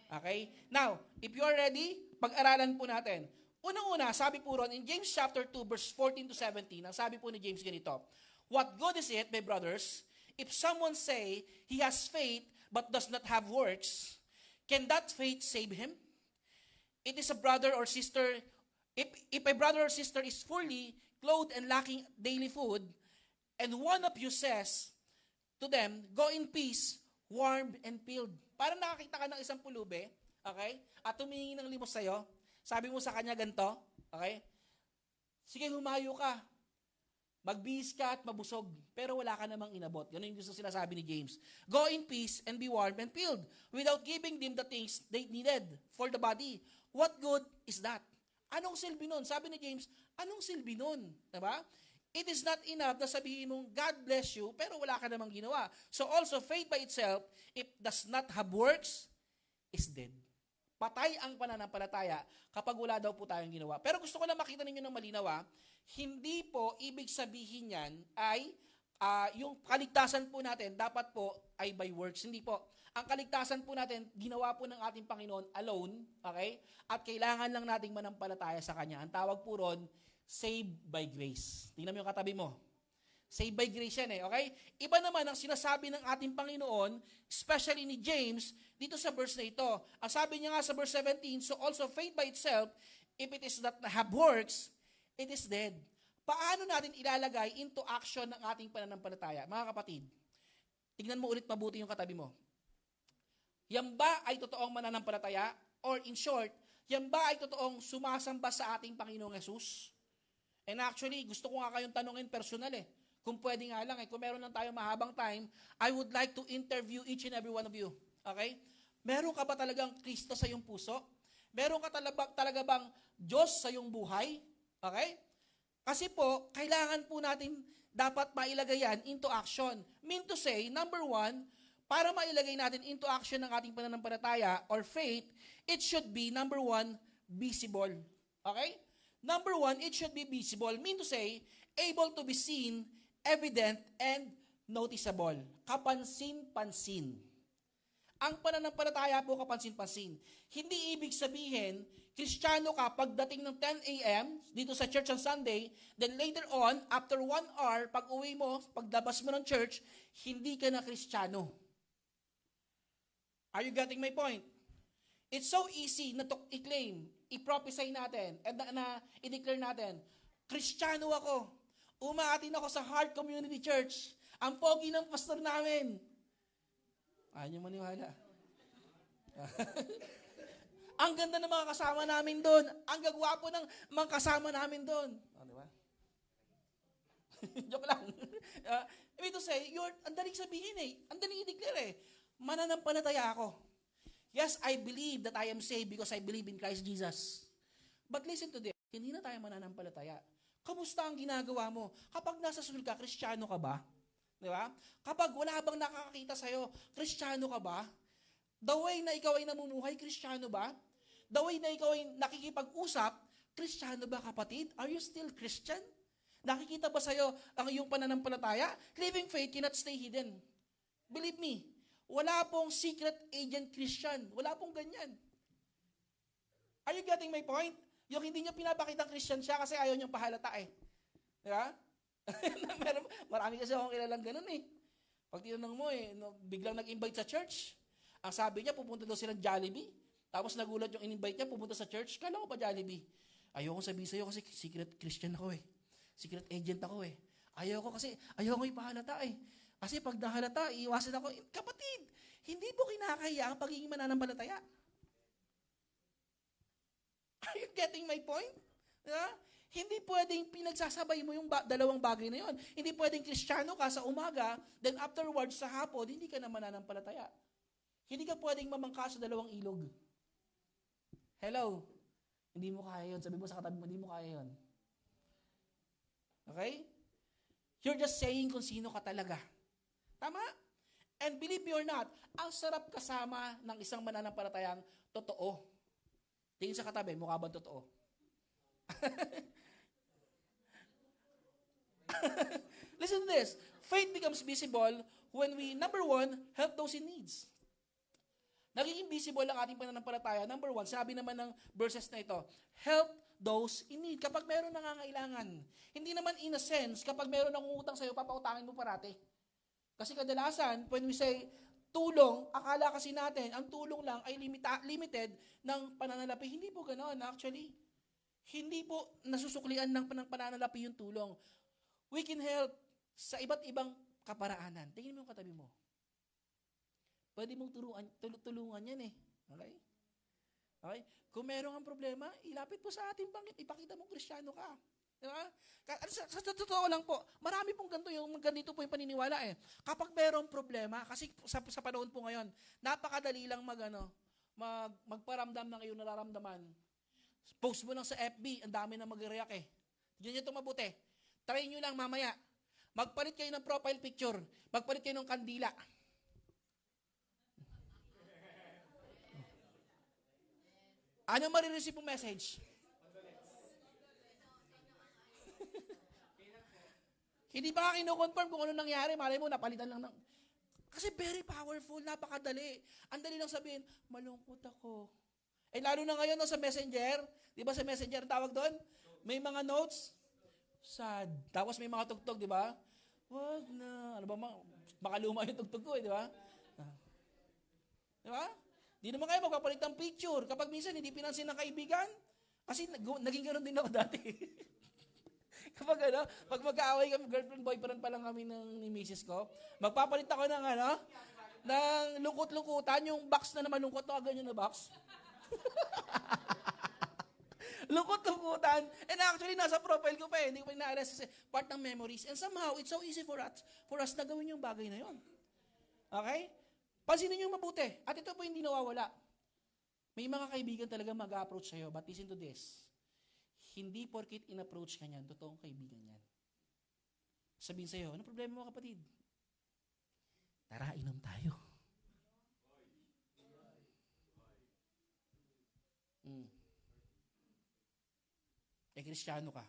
Okay? Now, if you are ready, pag-aralan po natin. Unang-una, sabi po ron in James chapter 2 verse 14 to 17, ang sabi po ni James ganito, what good is it, my brothers, if someone say he has faith but does not have works, can that faith save him? It is a brother or sister, if a brother or sister is fully clothed and lacking daily food, and one of you says to them, go in peace, warmed and filled. Parang nakakita ka ng isang pulube, okay? At tumingin ng limos sa'yo. Sabi mo sa kanya ganito, okay? Sige, humayo ka. Magbihis ka at mabusog, pero wala ka namang inabot. Ganun yung gusto sinasabi ni James. Go in peace and be warm and filled without giving them the things they needed for the body. What good is that? Anong silbi nun? Sabi ni James, anong silbi nun? Diba? It is not enough na sabihin mong, God bless you, pero wala ka namang ginawa. So also, faith by itself, if does not have works, is dead. Patay ang pananampalataya kapag wala daw po tayong ginawa. Pero gusto ko lang makita ninyo ng malinaw, hindi po ibig sabihin yan ay yung kaligtasan po natin dapat po ay by works. Hindi po. Ang kaligtasan po natin, ginawa po ng ating Panginoon alone, okay? At kailangan lang nating manampalataya sa Kanya. Ang tawag po ron, saved by grace. Tingnan mo yung katabi mo. Saved by grace yan okay? Iba naman ang sinasabi ng ating Panginoon, especially ni James, dito sa verse na ito. Ang sabi niya nga sa verse 17, so also faith by itself, if it is not have works, it is dead. Paano natin ilalagay into action ng ating pananampalataya? Mga kapatid, tignan mo ulit mabuti yung katabi mo. Yan ba ay totoong mananampalataya? Or in short, yan ba ay totoong sumasamba sa ating Panginoong Yesus? And actually, gusto ko nga kayong tanungin personal Kung pwede nga lang kung meron lang tayo mahabang time, I would like to interview each and every one of you. Okay? Meron ka ba talagang Kristo sa iyong puso? Meron ka talaga bang Diyos sa iyong buhay? Okay? Kasi po, kailangan po natin dapat mailagay yan into action. Mean to say, number one, para mailagay natin into action ng ating pananampalataya or faith, it should be, number one, visible. Okay? Number one, it should be visible. Mean to say, able to be seen, evident, and noticeable. Kapansin-pansin. Ang pananampalataya po kapansin-pansin. Hindi ibig sabihin, Kristiyano ka pagdating ng 10 a.m. dito sa church on Sunday, then later on, after 1 hour, pag uwi mo, paglabas mo ng church, hindi ka na Kristiyano. Are you getting my point? It's so easy na i-claim, i-prophesy natin, at na i-declare natin, Kristiyano ako. Umaatin ako sa Heart Community Church. Ang pogi ng pastor namin. Ayaw niyo maniwala. Ang ganda ng mga kasama namin doon. Ang gagwapo ng mga kasama namin doon. Di ba? Joke lang. I mean to say, ang daling sabihin ang daling i-declare mananampalataya ako. Yes, I believe that I am saved because I believe in Christ Jesus. But listen to this, hindi na tayo mananampalataya. Kamusta ang ginagawa mo? Kapag nasa sul ka, Kristiyano ka ba? Di ba? Kapag wala bang nakakakita sa'yo, Kristiyano ka ba? The way na ikaw ay namumuhay, Kristiyano ba? The way na ikaw ay nakikipag-usap, Kristiyano ba kapatid? Are you still Christian? Nakikita ba sa'yo ang iyong pananampalataya? Living faith cannot stay hidden. Believe me, wala pong secret agent Christian. Wala pong ganyan. Are you getting my point? Yung hindi niya pinapakitang Christian siya kasi ayaw niyang pahalata Di ba? Marami kasi akong kilalang ganun Pag tinanong mo biglang nag-invite sa church, ang sabi niya, pupunta daw silang Jollibee. Tapos nagulat yung in-invite niya, pupunta sa church. Kala ko pa Jollibee. Ayoko sabihin sa'yo kasi secret Christian ako Secret agent ako Ayoko ipahalata Kasi pag nahalata, iiwasan ako. Kapatid, hindi po kinakaya ang pagiging mananampalataya. Are you getting my point? Hindi pwedeng pinagsasabay mo yung dalawang bagay na yun. Hindi pwedeng Kristiyano ka sa umaga, then afterwards sa hapon, hindi ka na mananampalataya. Hindi ka pwedeng mamangka sa dalawang ilog. Hello? Hindi mo kaya yun. Sabi mo sa katabi mo, hindi mo kaya yun. Okay? You're just saying kung sino ka talaga. Tama? And believe me or not, ang sarap kasama ng isang mananampalatayang totoo. Tingin sa katabi, mukha bang totoo? Listen to this. Faith becomes visible when we, number one, help those in needs. Nagiging visible ang ating pananampalataya. Number one, sabi naman ng verses na ito, help those in need. Kapag meron nangangailangan. Hindi naman in a sense, kapag meron nangungutang sa'yo, papautangin mo parati. Kasi kadalasan, when we say tulong, akala kasi natin, ang tulong lang ay limited ng pananalapi. Hindi po ganoon, actually. Hindi po nasusuklian ng pananalapi yung tulong. We can help sa iba't ibang kaparaanan. Tingin mo yung katabi mo. Pwede mong tulungan yan Okay? Okay? Kung meron kang problema, ilapit po sa ating Panginoon. Ipakita mong Kristiyano ka. Diba? Sa totoo lang po, marami pong ganito po yung paniniwala eh. Kapag merong problema, kasi sa panahon po ngayon, napakadali lang magparamdam ng iyong nararamdaman. Post mo lang sa FB, ang dami na mag-react eh. Tignan nyo ito mabuti. Try nyo lang mamaya. Magpalit kayo ng profile picture. Magpalit kayo ng kandila. Ano marireceive pong message? Hindi pa ka kinukonfirm kung ano nangyari. Malay mo, napalitan lang ng... Kasi very powerful, napakadali. Ang dali lang sabihin, malungkot ako. Eh lalo na ngayon sa Messenger, di ba sa Messenger tawag doon? May mga notes, sad. Tapos may mga tugtog, di ba? Wag na. Ano ba, makaluma yung tugtog ko, di ba? Di ba? Di naman kayo magpapalit ng picture. Kapag minsan hindi pinansin ng kaibigan, kasi naging ganoon din ako dati. Pag mag-aaway kami, girlfriend, boyfriend pa lang kami ni misis ko, magpapalit ako ng lungkot-lungkutan, yung box na naman lungkot, ganyan na box. Lungkot-lungkutan. And actually, nasa profile ko pa hindi ko pa ina-arrest kasi part ng memories. And somehow, it's so easy for us na gawin yung bagay na yon. Okay? Pansinin nyo mabuti. At ito po hindi nawawala. May mga kaibigan talaga mag-approach sa'yo, but listen to this. Hindi porkit in-approach ka niyan, totoong kaibigan yan. Sabihin sa'yo, ano problema mo kapatid? Tara, inom tayo. Kristiyano ka.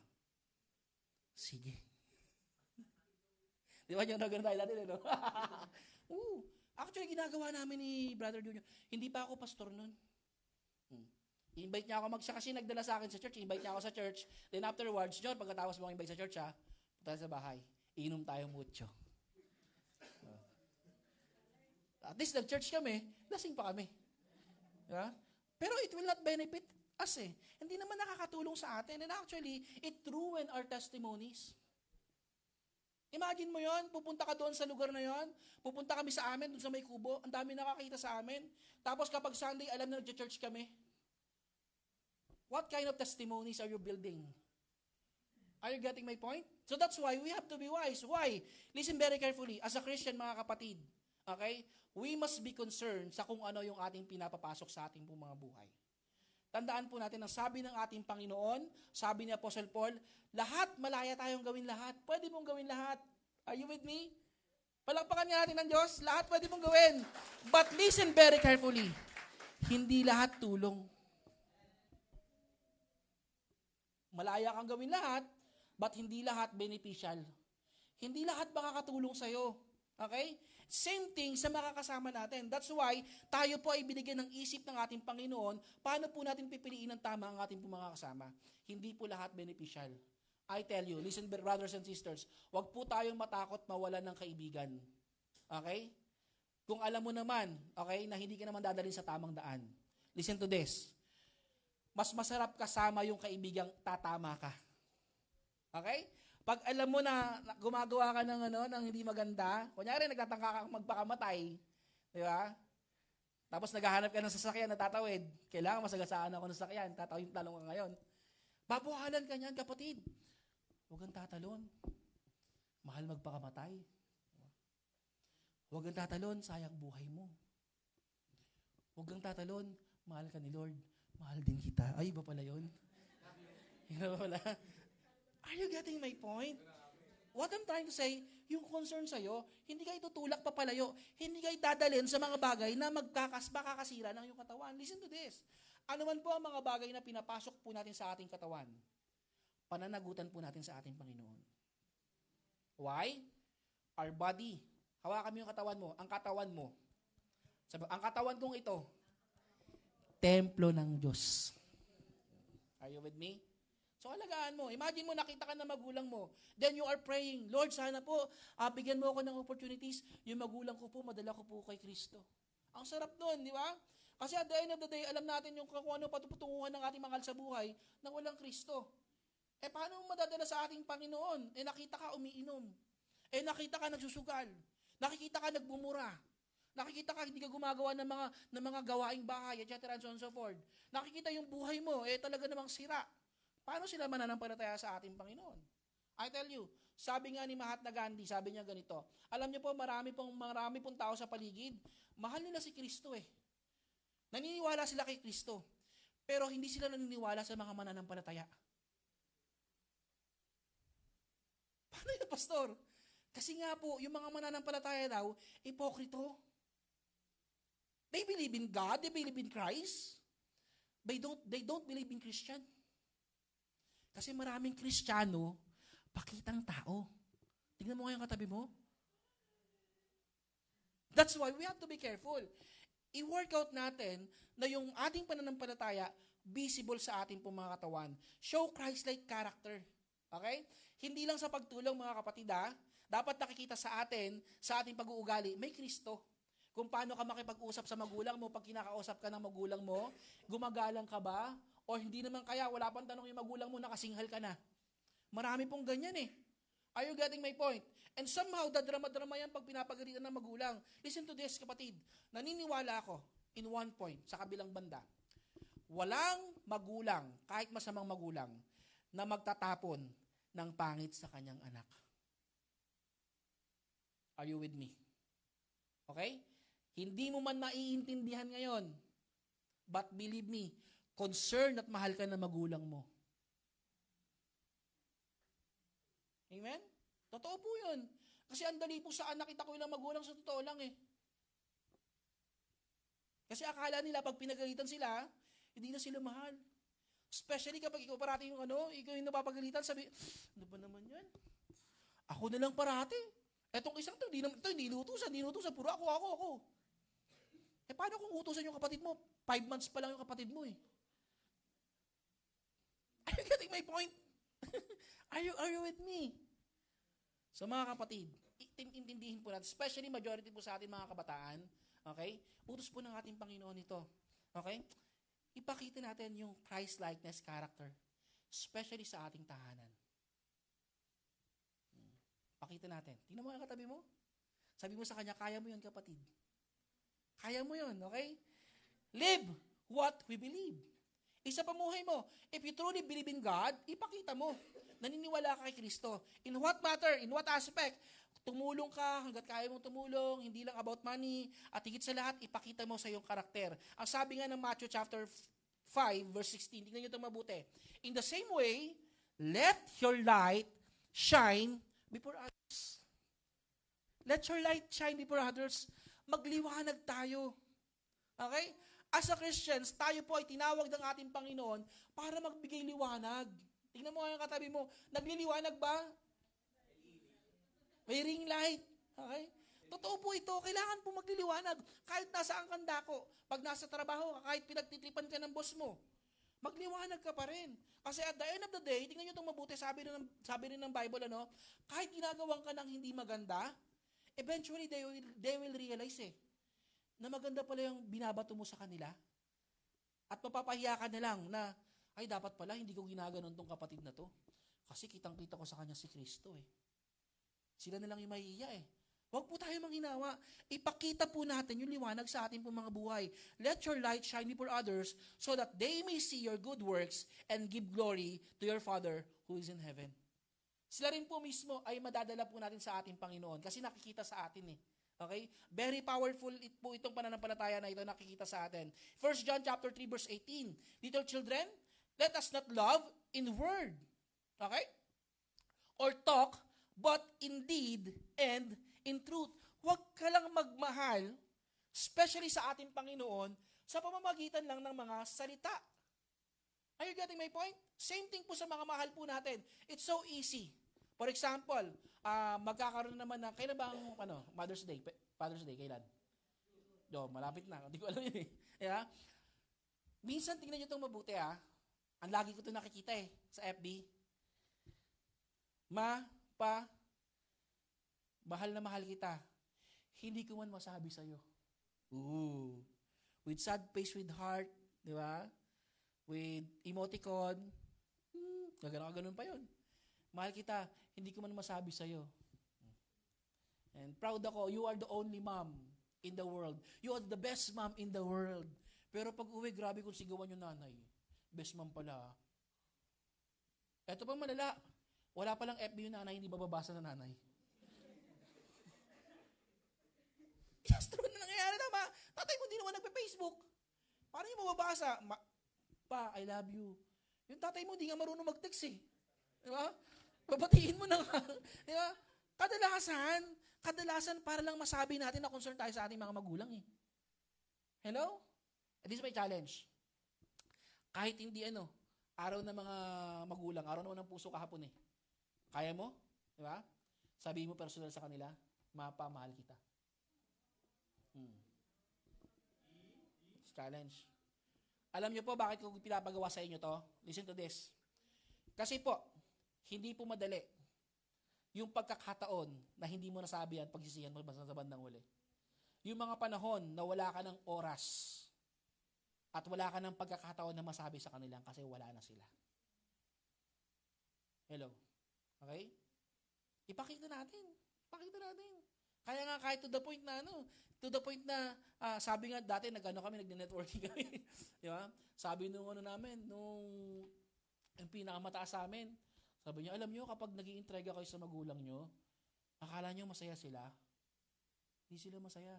Sige. Di ba yung nagano tayo dati, no? Actually, ginagawa namin ni Brother Junior. Hindi pa ako pastor nun. I-invite niya ako siya kasi nagdala sa akin sa church. I-invite niya ako sa church. Then afterwards, John, pagkatapos mo invite sa church, punta sa bahay. Inom tayo mucho. At least nag-church kami, lasing pa kami. Diba? Pero it will not benefit us eh. Hindi naman nakakatulong sa atin. And actually, it ruined our testimonies. Imagine mo yon, pupunta ka doon sa lugar na yon, pupunta kami sa amin, doon sa may kubo, ang dami nakakita sa amin. Tapos kapag Sunday, alam na nag-church kami. What kind of testimonies are you building? Are you getting my point? So that's why we have to be wise. Why? Listen very carefully. As a Christian, mga kapatid, okay, we must be concerned sa kung ano yung ating pinapapasok sa ating mga buhay. Tandaan po natin ang sabi ng ating Panginoon, sabi ni Apostle Paul, lahat, malaya tayong gawin lahat. Pwede mong gawin lahat. Are you with me? Palakpakan nga natin ng Diyos, lahat pwede mong gawin. But listen very carefully. Hindi lahat tulong. Malaya kang gawin lahat, but hindi lahat beneficial. Hindi lahat makakatulong sa'yo. Okay? Same thing sa makakasama natin. That's why tayo po ay binigyan ng isip ng ating Panginoon, paano po natin pipiliin ng tama ang ating mga kasama. Hindi po lahat beneficial. I tell you, listen brothers and sisters, wag po tayong matakot mawalan ng kaibigan. Okay? Kung alam mo naman, okay, na hindi ka naman dadalhin sa tamang daan. Listen to this. Mas masarap kasama yung kaibigang tatama ka. Okay? Pag alam mo na gumagawa ka ng hindi maganda, kunyari nagtatangka ka magpakamatay, di ba? Tapos naghahanap ka ng sasakyan na tatawid, kailangan masagasaan ako ng sasakyan, talong ka ngayon. Babuhalan ka niyan, kapatid. Huwag kang tatalon. Mahal magpakamatay. Huwag kang tatalon, sayang buhay mo. Huwag kang tatalon, mahal ka ni Lord. Mahal din kita. Ay, iba pala yun? Iba pala? Are you getting my point? What I'm trying to say, yung concern sa'yo, hindi kayo tutulak papalayo. Hindi kayo dadalhin sa mga bagay na makakasira ng iyong katawan. Listen to this. Ano man po ang mga bagay na pinapasok po natin sa ating katawan, pananagutan po natin sa ating Panginoon. Why? Our body. Hawakan mo yung katawan mo. Ang katawan mo. Ang katawan kong ito, templo ng Diyos. Are you with me? So, alagaan mo. Imagine mo, nakita ka ng magulang mo. Then you are praying, Lord, sana po, bigyan mo ako ng opportunities. Yung magulang ko po, madala ko po kay Kristo. Ang sarap nun, di ba? Kasi at the end of the day, alam natin yung kung ano patutunguhan ng ating mahal sa buhay na walang Kristo. Paano mo madadala sa ating Panginoon? Nakita ka umiinom. Nakita ka nagsusugal. Nakikita ka nagbumura. Nakikita ka, hindi ka gumagawa ng mga gawaing bahay, etc. and so on and so forth. Nakikita yung buhay mo, talaga namang sira. Paano sila mananampalataya sa ating Panginoon? I tell you, sabi nga ni Mahatma Gandhi, sabi niya ganito, alam niyo po, marami pong tao sa paligid, mahal nila si Kristo eh. Naniniwala sila kay Kristo, pero hindi sila naniniwala sa mga mananampalataya. Paano yun, Pastor? Kasi nga po, yung mga mananampalataya daw, ipokrito. They believe in God, they believe in Christ, they don't believe in Christian. Kasi maraming Kristiyano, pakitang tao. Tingnan mo kayong katabi mo. That's why we have to be careful. I-work out natin na yung ating pananampalataya visible sa ating pong mga katawan. Show Christ-like character. Okay? Hindi lang sa pagtulong, mga kapatid, dapat nakikita sa ating pag-uugali, may Kristo. Kung paano ka makipag-usap sa magulang mo, pag kinakausap ka ng magulang mo, gumagalang ka ba? O hindi naman kaya, wala pang tanong yung magulang mo, nakasinghal ka na. Marami pong ganyan eh. Are you getting my point? And somehow, dadrama-drama yan pag pinapagalitan ng magulang. Listen to this, kapatid. Naniniwala ako, in one point, sa kabilang banda, walang magulang, kahit masamang magulang, na magtatapon ng pangit sa kanyang anak. Are you with me? Okay? Hindi mo man maiintindihan ngayon, but believe me, concerned at mahal ka ng magulang mo. Amen? Totoo po yun. Kasi ang dali po sa anak, kita ko ilang magulang sa totoo lang eh. Kasi akala nila pag pinagalitan sila, hindi na sila mahal. Especially kapag ikaw parati ikaw yung napapagalitan, sabi, ano ba naman yan? Ako na lang parati. Etong isang to, hindi inutusan, puro ako. Paano kung utusan yung kapatid mo? 5 months pa lang yung kapatid mo eh. Are you getting my point? Are you with me? So mga kapatid, intindihin po natin, especially majority po sa atin mga kabataan, okay? Utos po ng ating Panginoon ito. Okay? Ipakita natin yung Christ-likeness character, especially sa ating tahanan. Pakita natin. Tingnan mo ang katabi mo. Sabi mo sa kanya, kaya mo yun, kapatid. Kaya mo yun, okay? Live what we believe. Isa pamuhay mo. If you truly believe in God, ipakita mo. Naniniwala ka kay Kristo. In what matter, in what aspect, tumulong ka hanggat kaya mong tumulong, hindi lang about money, at higit sa lahat, ipakita mo sa iyong karakter. Ang sabi nga ng Matthew chapter 5, verse 16, tingnan nyo ito mabuti. In the same way, let your light shine before others. Let your light shine before others. Magliwanag tayo. Okay? As a Christians, tayo po ay tinawag ng ating Panginoon para magbigay liwanag. Tingnan mo yung katabi mo, nagliliwanag ba? May ring light. Okay? Totoo po ito, kailangan po magliliwanag. Kahit nasaan kang dako, pag nasa trabaho ka, kahit pinagtitripan ka ng boss mo, magliwanag ka pa rin. Kasi at the end of the day, tingnan nyo itong mabuti, sabi rin ng Bible, kahit ginagawang ka ng hindi maganda, eventually they will realize na maganda pala yung binabato mo sa kanila. At mapapahiya ka na lang na, ay dapat pala hindi ko ginaganon tong kapatid na to. Kasi kitang-kita ko sa kanya si Kristo Sila na lang yung mahihiya Huwag po tayo manghinawa. Ipakita po natin yung liwanag sa ating po mga buhay. Let your light shine before others so that they may see your good works and give glory to your Father who is in heaven. Sila rin po mismo ay madadala po natin sa ating Panginoon kasi nakikita sa atin Okay? Very powerful po itong pananampalataya na ito nakikita sa atin. 1 John chapter 3 verse 18. Little children, let us not love in word. Okay? Or talk, but in deed and in truth. Huwag ka lang magmahal, especially sa ating Panginoon, sa pamamagitan lang ng mga salita. Are you getting my point? Same thing po sa mga mahal po natin. It's so easy. For example, magkakaroon naman na, kailan ba ang Mother's Day? Father's Day, kailan? Malapit na. Hindi ko alam yun Yeah? Minsan, tingnan nyo itong mabuti Ang lagi ko ito nakikita sa FB. Mahal na mahal kita. Hindi ko man masabi sa'yo. With sad face, with heart, di ba? With emoticon. Gano'n pa yun. Mahal kita, hindi ko man masabi sa'yo. And proud ako, you are the only mom in the world. You are the best mom in the world. Pero pag uwi, grabe kung sigawan yung nanay. Best mom pala. Eto pa malala. Wala palang FB yung nanay, hindi bababasa na nanay. Yes, true na nangyayari tama. Tatay mo hindi naman nagpe-Facebook. Paano yung mababasa? Pa, I love you. Yung tatay mo hindi nga marunong mag-text eh. Di ba? Babatiin mo na nga. Di ba? Kadalasan para lang masabi natin na concern tayo sa ating mga magulang eh. Hello? This is my challenge. Kahit hindi araw ng mga magulang, araw naman ng puso kahapon eh. Kaya mo? Di ba? Sabihin mo personal sa kanila, Mapa, mahal kita. Challenge. Alam niyo po bakit ko pinapagawa sa inyo to? Listen to this. Kasi po, hindi po madali yung pagkakataon na hindi mo nasabi yan, pagsisihan mo sa bandang huli. Yung mga panahon na wala ka ng oras at wala ka ng pagkakataon na masabi sa kanila kasi wala na sila. Hello? Okay? Ipakita natin. Kaya nga kahit to the point na sabi nga dati nagne-networking kami. Di ba? Sabi nung yung pinakamataas sa amin, sabi niya, alam niyo kapag nag-iintrega kayo sa magulang niyo, akala niyo masaya sila. Hindi sila masaya.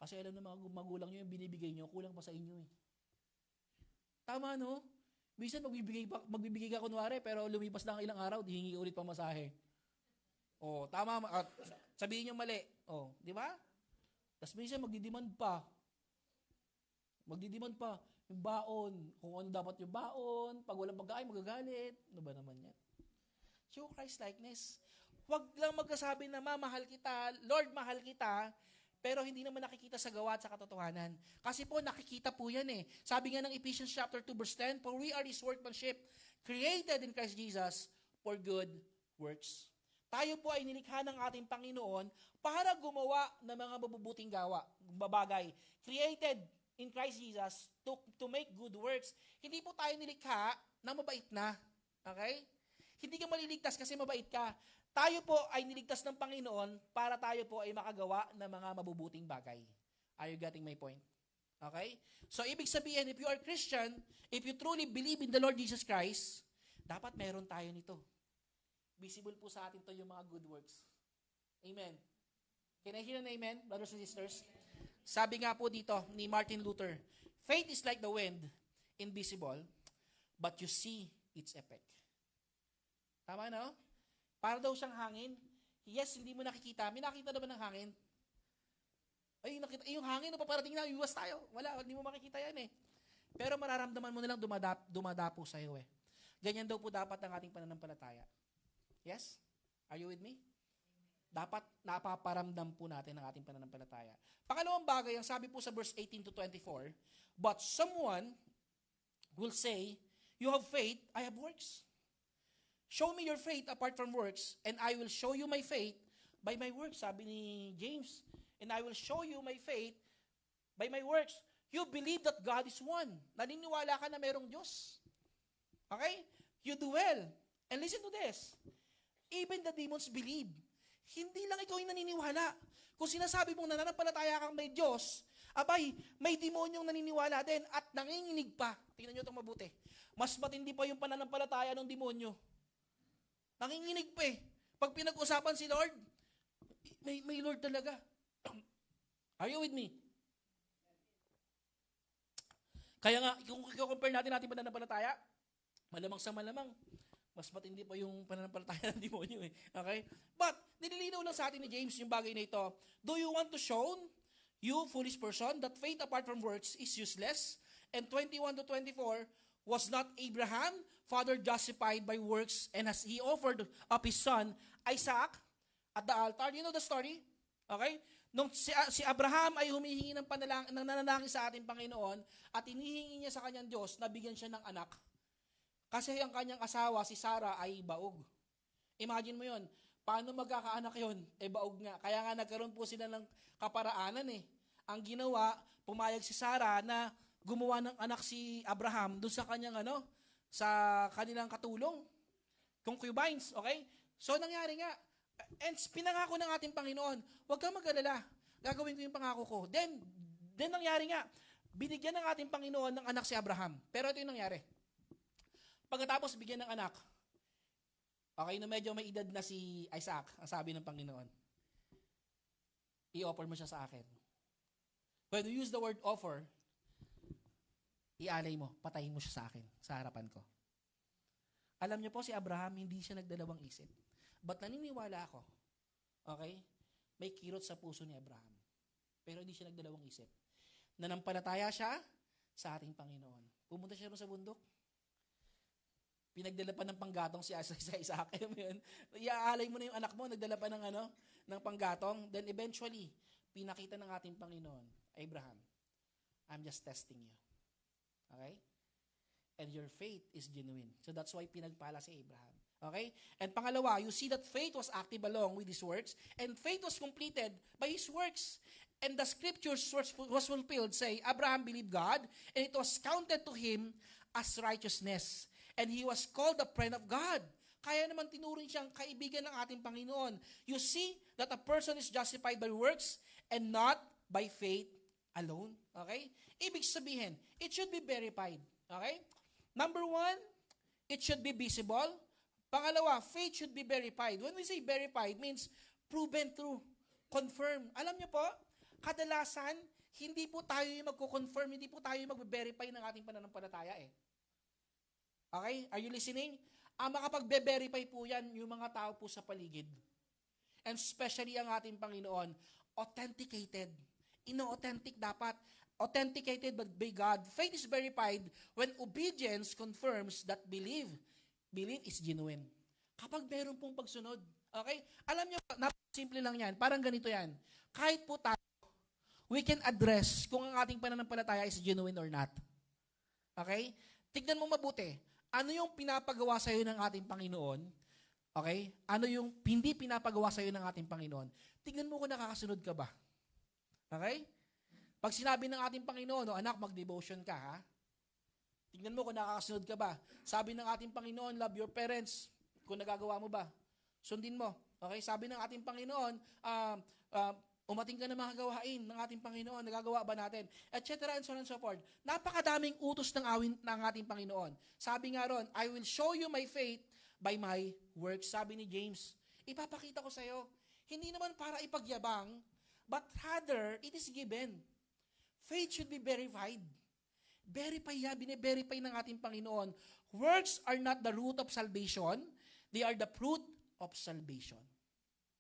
Kasi alam ng mga magulang niyo yung binibigay niyo, kulang pa sa inyo eh. Tama no? Minsan magbibigay ka kunwari, pero lumipas lang ilang araw, hihingi ulit pang masahe. Oh, tama. Sabihin niyo mali. Oh, di ba? Tapos minsan magdidemand pa. Yung baon. Kung ano dapat yung baon. Pag walang pagkain, magagalit. Ano ba naman yan? Show Christ-likeness. Huwag lang magkasabi na, mahal kita, Lord, mahal kita, pero hindi naman nakikita sa gawa at sa katotohanan. Kasi po, nakikita po yan eh. Sabi nga ng Ephesians chapter 2 verse 10, for we are His workmanship, created in Christ Jesus for good works. Tayo po ay nilikha ng ating Panginoon para gumawa ng mga mabubuting bagay. Created in Christ Jesus to make good works. Hindi po tayo nilikha na mabait na. Okay? Hindi ka maliligtas kasi mabait ka. Tayo po ay niligtas ng Panginoon para tayo po ay makagawa ng mga mabubuting bagay. Are you getting my point? Okay? So, ibig sabihin, if you are Christian, if you truly believe in the Lord Jesus Christ, dapat meron tayo nito. Visible po sa atin to yung mga good works. Amen. Can I hear an amen, brothers and sisters? Sabi nga po dito ni Martin Luther, faith is like the wind, invisible, but you see its effect. Tama no? Para daw siyang hangin. Yes, hindi mo nakikita. May nakita naman ng hangin. Ay, yung hangin na paparating na, iwas tayo. Wala, hindi mo makikita yan eh. Pero mararamdaman mo nilang dumadapo sa iyo eh. Ganyan daw po dapat ang ating pananampalataya. Yes? Are you with me? Dapat napaparamdam po natin ang ating pananampalataya. Pangalawang bagay, ang sabi po sa verse 18 to 24, but someone will say, you have faith, I have works. Show me your faith apart from works, and I will show you my faith by my works. Sabi ni James, and I will show you my faith by my works. You believe that God is one. Naniniwala ka na merong Diyos. Okay? You do well. And listen to this. Even the demons believe. Hindi lang ikaw yung naniniwala. Kung sinasabi mong nananampalataya kang may Diyos, abay, may demonyong naniniwala din at nanginginig pa. Tingnan nyo itong mabuti. Mas matindi pa yung pananampalataya ng demonyo. Nanginginig pa eh. Pag pinag-usapan si Lord, may Lord talaga. Are you with me? Kaya nga, kung i-compare natin ating pananampalataya, malamang sa malamang, mas matindi pa yung pananampalataya ng demonyo eh. Okay? But, nililinaw lang sa atin ni James yung bagay na ito. Do you want to show, you foolish person, that faith apart from works is useless? And 21 to 24, was not Abraham, father justified by works, and as he offered up his son, Isaac, at the altar? You know the story? Okay? Nung si Abraham ay humihingi ng nananalangin sa ating Panginoon, at hinihingi niya sa kanyang Diyos na bigyan siya ng anak. Kasi ang kanyang asawa, si Sarah, ay baog. Imagine mo yon. Paano magkakaanak yon? Baog nga. Kaya nga nagkaroon po sila ng kaparaanan eh. Ang ginawa, pumayag si Sarah na gumawa ng anak si Abraham doon sa kanyang sa kanilang katulong. Concubines, okay? So nangyari nga. And pinangako ng ating Panginoon, huwag kang mag-alala. Gagawin ko yung pangako ko. Then nangyari nga, binigyan ng ating Panginoon ng anak si Abraham. Pero ito yung nangyari. Pagkatapos bigyan ng anak, okay, na medyo may edad na si Isaac, ang sabi ng Panginoon, i-offer mo siya sa akin. When you use the word offer, ialay mo, patayin mo siya sa akin, sa harapan ko. Alam niyo po, si Abraham, hindi siya nagdalawang isip. But naniniwala ako, okay, may kirot sa puso ni Abraham. Pero hindi siya nagdalawang isip. Nanampalataya siya sa ating Panginoon. Pumunta siya rin sa bundok. Pinagdala pa ng panggatong si Isaac. Iaalay mo na yung anak mo, nagdala pa ng panggatong. Then eventually, pinakita ng ating Panginoon, Abraham, I'm just testing you. Okay? And your faith is genuine. So that's why pinagpala si Abraham. Okay? And pangalawa, you see that faith was active along with his works, and faith was completed by his works. And the scriptures was fulfilled, say, Abraham believed God, and it was counted to him as righteousness. And he was called the friend of God. Kaya naman tinuring siyang kaibigan ng ating Panginoon. You see that a person is justified by works and not by faith alone. Okay? Ibig sabihin, it should be verified. Okay? Number one, it should be visible. Pangalawa, faith should be verified. When we say verified, means proven through, confirm. Alam niyo po, kadalasan, hindi po tayo yung magko-confirm, hindi po tayo yung mag-verify ng ating pananampalataya eh. Okay? Are you listening? Ang makapag-verify po yan, yung mga tao po sa paligid. And especially ang ating Panginoon, authenticated. Ino-authentic dapat. Authenticated by God. Faith is verified when obedience confirms that belief is genuine. Kapag meron pong pagsunod. Okay? Alam nyo, napakasimple lang yan. Parang ganito yan. Kahit po tayo, we can address kung ang ating pananampalataya is genuine or not. Okay? Tignan mo mabuti. Ano yung pinapagawa sa'yo ng ating Panginoon? Okay? Ano yung hindi pinapagawa sa'yo ng ating Panginoon? Tignan mo kung nakakasunod ka ba. Okay? Pag sinabi ng ating Panginoon, anak, mag-devotion ka, ha? Tignan mo kung nakakasunod ka ba. Sabi ng ating Panginoon, love your parents. Kung nagagawa mo ba? Sundin mo. Okay? Sabi ng ating Panginoon, umating ka ng mga gawain ng ating Panginoon, nagagawa ba natin? Et cetera, and so on and so forth. Napakadaming utos ng ating Panginoon. Sabi nga ron, I will show you my faith by my works. Sabi ni James, ipapakita ko sa'yo. Hindi naman para ipagyabang, but rather, it is given. Faith should be verified. Verify yan, bine-verify ng ating Panginoon. Works are not the root of salvation, they are the fruit of salvation.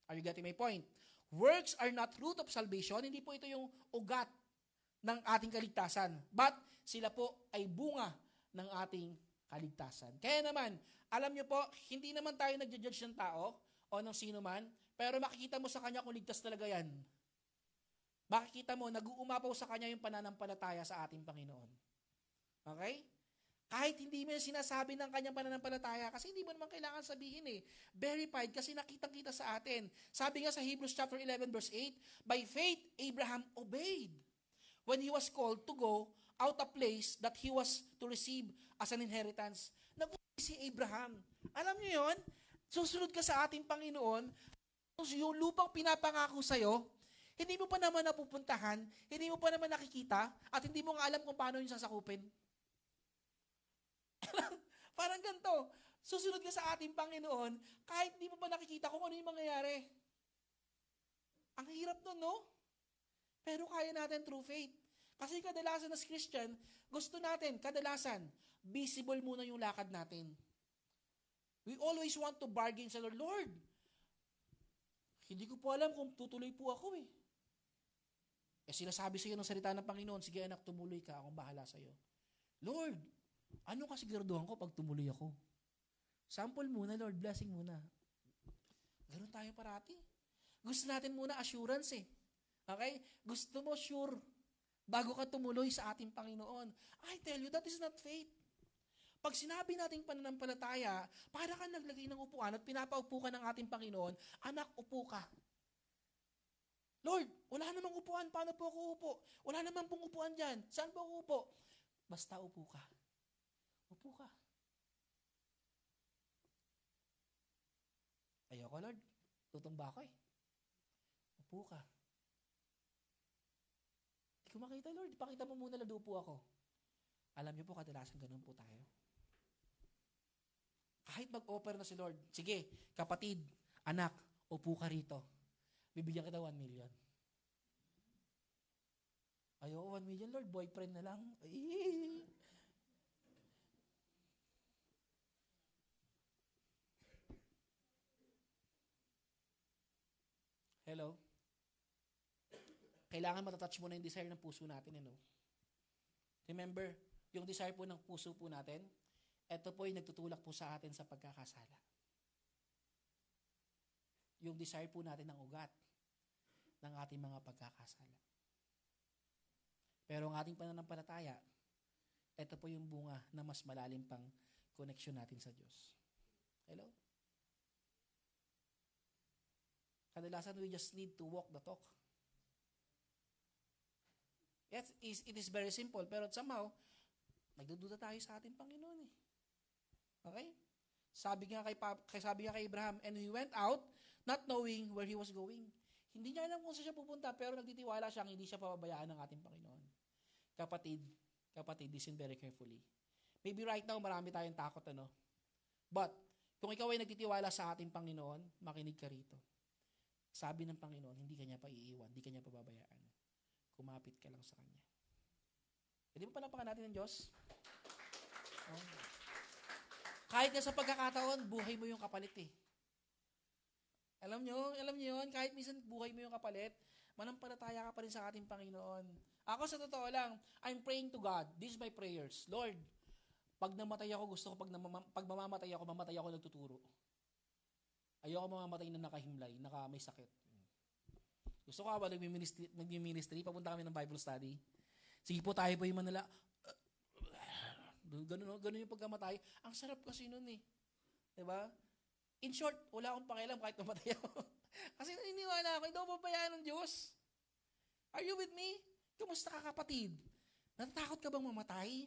Are you getting my point? Works are not root of salvation. Hindi po ito yung ugat ng ating kaligtasan. But sila po ay bunga ng ating kaligtasan. Kaya naman, alam nyo po, hindi naman tayo nagja-judge ng tao o ng sino man, pero makikita mo sa kanya kung ligtas talaga yan. Makikita mo, nag-uumapaw sa kanya yung pananampalataya sa ating Panginoon. Okay? Kahit hindi mo sinasabi ng kanyang pananampalataya, kasi hindi mo naman kailangan sabihin eh. Verified kasi nakitang-kita sa atin. Sabi nga sa Hebrews chapter 11 verse 8, by faith Abraham obeyed when he was called to go out a place that he was to receive as an inheritance. Nag-obey si Abraham. Alam niyo yon? Susunod ka sa ating Panginoon, yung lupang pinapangako sa'yo, hindi mo pa naman napupuntahan, hindi mo pa naman nakikita, at hindi mo nga alam kung paano yung sasakupin. Parang ganito, susunod ka sa ating Panginoon, kahit di mo pa nakikita kung ano yung mangyayari. Ang hirap nun, no? Pero kaya natin through faith. Kasi kadalasan as Christian, gusto natin, kadalasan, visible muna yung lakad natin. We always want to bargain sa Lord. Lord, hindi ko po alam kung tutuloy po ako eh. Sinasabi sa iyo ng salita ng Panginoon, sige anak, tumuloy ka, akong bahala sa iyo. Lord, ano kasiguraduhan ko pag tumuloy ako? Sample muna, Lord. Blessing muna. Ganun tayo parati. Gusto natin muna assurance eh. Okay? Gusto mo sure bago ka tumuloy sa ating Panginoon. I tell you, that is not faith. Pag sinabi nating pananampalataya, para ka naglagay ng upuan at pinapaupo ka ng ating Panginoon, anak, upo ka. Lord, wala namang upuan. Paano po ako upo? Wala namang pong upuan dyan. Saan po ako upo? Basta upo ka. Upo ka. Ayoko, Lord. Tutumba ako eh. Upo ka. ko makita, Lord, pakita mo muna, lado po ako. Alam niyo po, kadalasan ganun po tayo. Kahit mag-offer na si Lord, sige, kapatid, anak, upo ka rito. Bibigyan kita 1 million. Ayaw, 1 million, Lord, boyfriend na lang. Ay. Hello? Kailangan matatouch mo na yung desire ng puso natin. Remember, yung desire po ng puso po natin, ito po yung nagtutulak po sa atin sa pagkakasala. Yung desire po natin ng ugat ng ating mga pagkakasala. Pero ang ating pananampalataya, ito po yung bunga na mas malalim pang connection natin sa Diyos. Hello? Kadalasan, we just need to walk the talk. Yes, it is very simple, pero somehow, nagdududa tayo sa ating Panginoon eh. Okay? Sabi nga kay Abraham, and he went out, not knowing where he was going. Hindi niya alam kung saan siya pupunta, pero nagtitiwala siyang hindi siya pababayaan ng ating Panginoon. Kapatid, listen very carefully. Maybe right now, marami tayong takot, But, kung ikaw ay nagtitiwala sa ating Panginoon, makinig ka rito. Sabi ng Panginoon, hindi ka niya paiiwan, hindi ka niya pababayaan. Kumapit ka lang sa Kanya. Pwede mo palapakan natin ng Diyos? Oh. Kahit na sa pagkakataon, buhay mo yung kapalit eh. Alam niyo yun, kahit minsan buhay mo yung kapalit, manampalataya ka pa rin sa ating Panginoon. Ako sa totoo lang, I'm praying to God. This is my prayers. Lord, pag namatay ako, gusto ko pag mamamatay ako nagtuturo. Ayoko mamamatay na nakahimlay, may sakit. Gusto ko ba nag-ministry, papunta kami ng Bible study. Sige po, tayo po yung manala. Ganun yung pagkamatay. Ang sarap kasi nun eh. Diba? In short, wala akong pakialam kahit mamatay ako. Kasi naniniwala ako, hindi ako pabayaan ng Diyos. Are you with me? Kumusta ka, kapatid? Natatakot ka bang mamatay?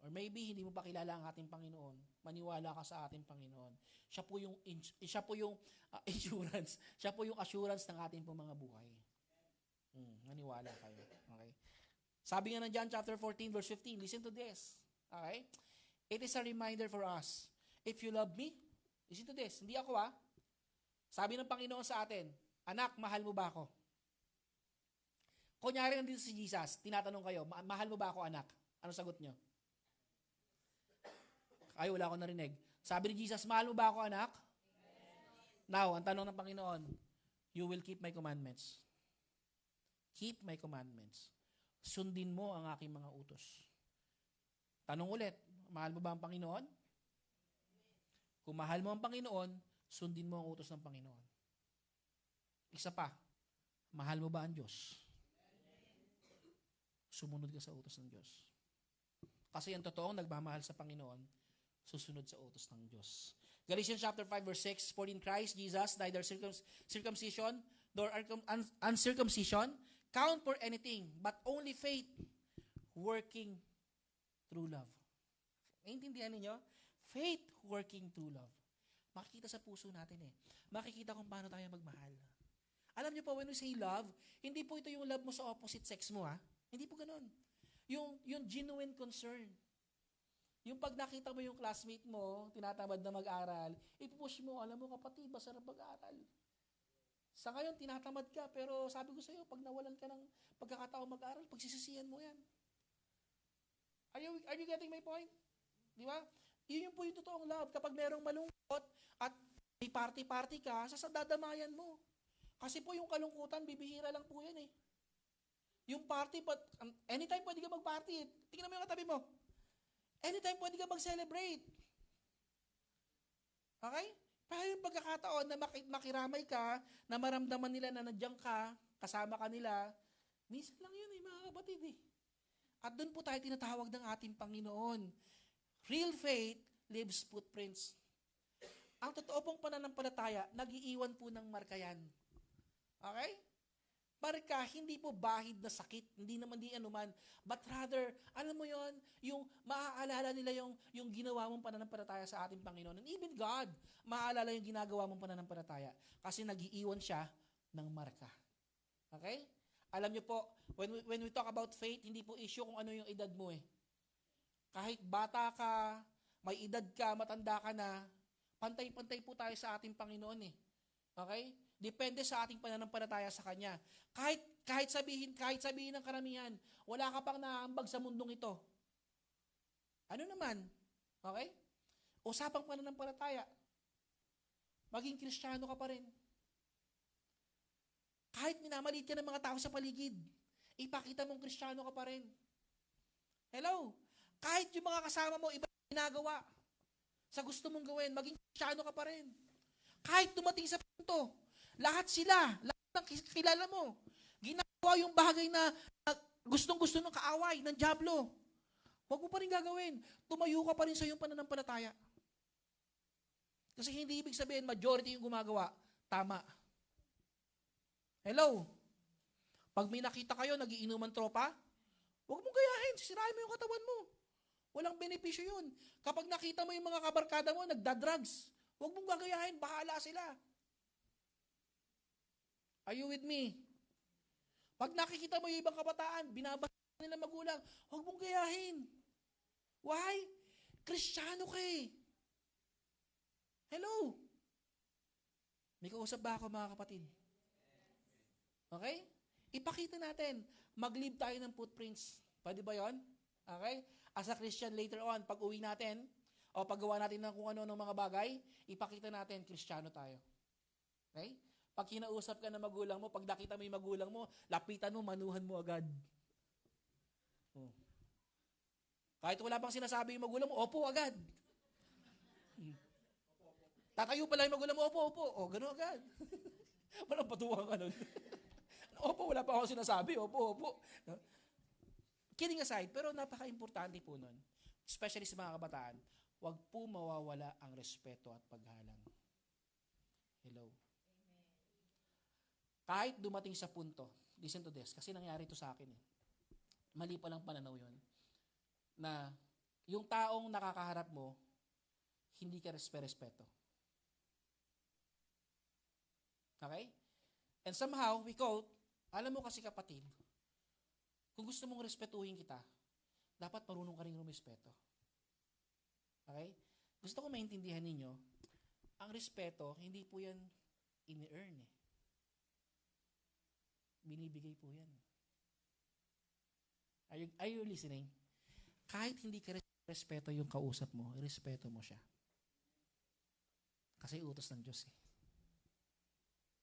Or maybe hindi mo pa kilala ang ating Panginoon. Maniwala ka sa ating Panginoon. Siya po yung insurance. Siya po yung assurance ng ating mga buhay. Maniwala kayo. Okay? Sabi nga ng John chapter 14 verse 15, listen to this. Okay? It is a reminder for us. If you love me, listen to this. Hindi ako Sabi ng Panginoon sa atin, anak, mahal mo ba ako? Kunyari nandito si Jesus, tinatanong kayo, mahal mo ba ako, anak? Ano sagot nyo? Ay, wala akong narinig. Sabi ni Jesus, mahal mo ba ako, anak? Now, ang tanong ng Panginoon, you will keep my commandments. Keep my commandments. Sundin mo ang aking mga utos. Tanong ulit, mahal mo ba ang Panginoon? Kung mahal mo ang Panginoon, sundin mo ang utos ng Panginoon. Isa pa, mahal mo ba ang Diyos? Sumunod ka sa utos ng Diyos. Kasi ang totoong nagmamahal sa Panginoon, susunod sa utos ng Diyos. Galatians chapter 5 verse 6, for in Christ Jesus neither circumcision nor uncircumcision count for anything, but only faith working through love. Naintindihan ninyo? Faith working through love. Makikita sa puso natin eh. Makikita kung paano tayo magmahal. Alam niyo po, when we say love, hindi po ito yung love mo sa opposite sex mo Hindi po ganun. Yung genuine concern. Yung pag nakita mo yung classmate mo, tinatamad na mag-aral, ipupush mo, alam mo kapatid, masarap mag-aral. Sa ngayon, tinatamad ka, pero sabi ko sa iyo, pag nawalan ka ng pagkakataon mag-aral, pagsisisihan mo yan. Are you getting my point? Di ba? Yun po yung totoong love. Kapag merong malungkot at may party-party ka, dadamayan mo. Kasi po yung kalungkutan, bibihira lang po yan eh. Yung party, anytime pwede ka mag-party. Tingnan mo yung katabi mo. Anytime pwede ka mag-celebrate. Okay? Pero yung pagkakataon na makiramay ka, na maramdaman nila na nandiyan ka, kasama ka nila, minsan lang yun mga kapatid At doon po tayo tinatawag ng ating Panginoon. Real faith leaves footprints. Ang totoo pong pananampalataya, nag-iiwan po ng marka yan. Okay? Marka, hindi po bahid na sakit, hindi naman di anuman, but rather, alam mo yon, yung maaalala nila yung ginawa mong pananampalataya sa ating Panginoon. And even God, maaalala yung ginagawa mong pananampalataya kasi nag-iiwan siya ng marka. Okay? Alam niyo po, when we talk about faith, hindi po issue kung ano yung edad mo eh. Kahit bata ka, may edad ka, matanda ka na, pantay-pantay po tayo sa ating Panginoon eh. Okay? Depende sa ating pananampalataya sa Kanya. Kahit sabihin ng karamihan, wala ka pang naambag sa mundong ito. Ano naman? Okay? Usapang pananampalataya. Maging Kristiyano ka pa rin. Kahit minamaliit ka ng mga tao sa paligid, ipakita mong Kristiyano ka pa rin. Hello? Kahit yung mga kasama mo, iba ginagawa sa gusto mong gawin, maging Kristiyano ka pa rin. Kahit dumating sa punto, lahat ng kilala mo, ginagawa yung bagay na gustong-gusto ng kaaway, ng dyablo. Huwag mo pa rin gagawin. Tumayo ka pa rin sa iyong pananampalataya. Kasi hindi ibig sabihin, majority yung gumagawa. Tama. Hello? Pag may nakita kayo, nagiinuman tropa, huwag mong gayahin, sisirain mo yung katawan mo. Walang benepisyo yun. Kapag nakita mo yung mga kabarkada mo, nagda-drugs, huwag mong gagayahin, bahala sila. Are you with me? Pag nakikita mo yung ibang kabataan, binabasa nila magulang, huwag mong gayahin. Why? Kristiyano ka eh. Hello? May kausap ba ako mga kapatid? Okay? Ipakita natin. Mag-leave tayo ng footprints. Pwede ba yon? Okay? As a Christian later on, pag uwi natin, o paggawa natin ng kung ano ng mga bagay, ipakita natin, Kristiyano tayo. Okay? Pag kinausap ka ng magulang mo, pag nakita mo yung magulang mo, lapitan mo, manuhan mo agad. Oh. Kahit wala pang sinasabi yung magulang mo, opo agad. Tatayo pala yung magulang mo, opo. O, gano'n agad. Walang patuwa ka nun. Opo, wala pa ako sinasabi. Opo. No? Kidding aside, pero napaka-importante po nun, especially sa mga kabataan, huwag po mawawala ang respeto at paggalang. Hello? Amen. Kahit dumating sa punto, listen to this, kasi nangyari ito sa akin eh. Mali pa lang pananaw yun, na yung taong nakakaharap mo, hindi ka respeto. Okay? And somehow, we quote, alam mo kasi kapatid, kung gusto mong respetuhin kita, dapat marunong ka rin rumespeto. Okay? Gusto ko maintindihan ninyo, ang respeto, hindi po yan ini-earn eh. Binibigay po yan. Are you listening? Kahit hindi ka respeto yung kausap mo, respeto mo siya. Kasi utos ng Diyos eh.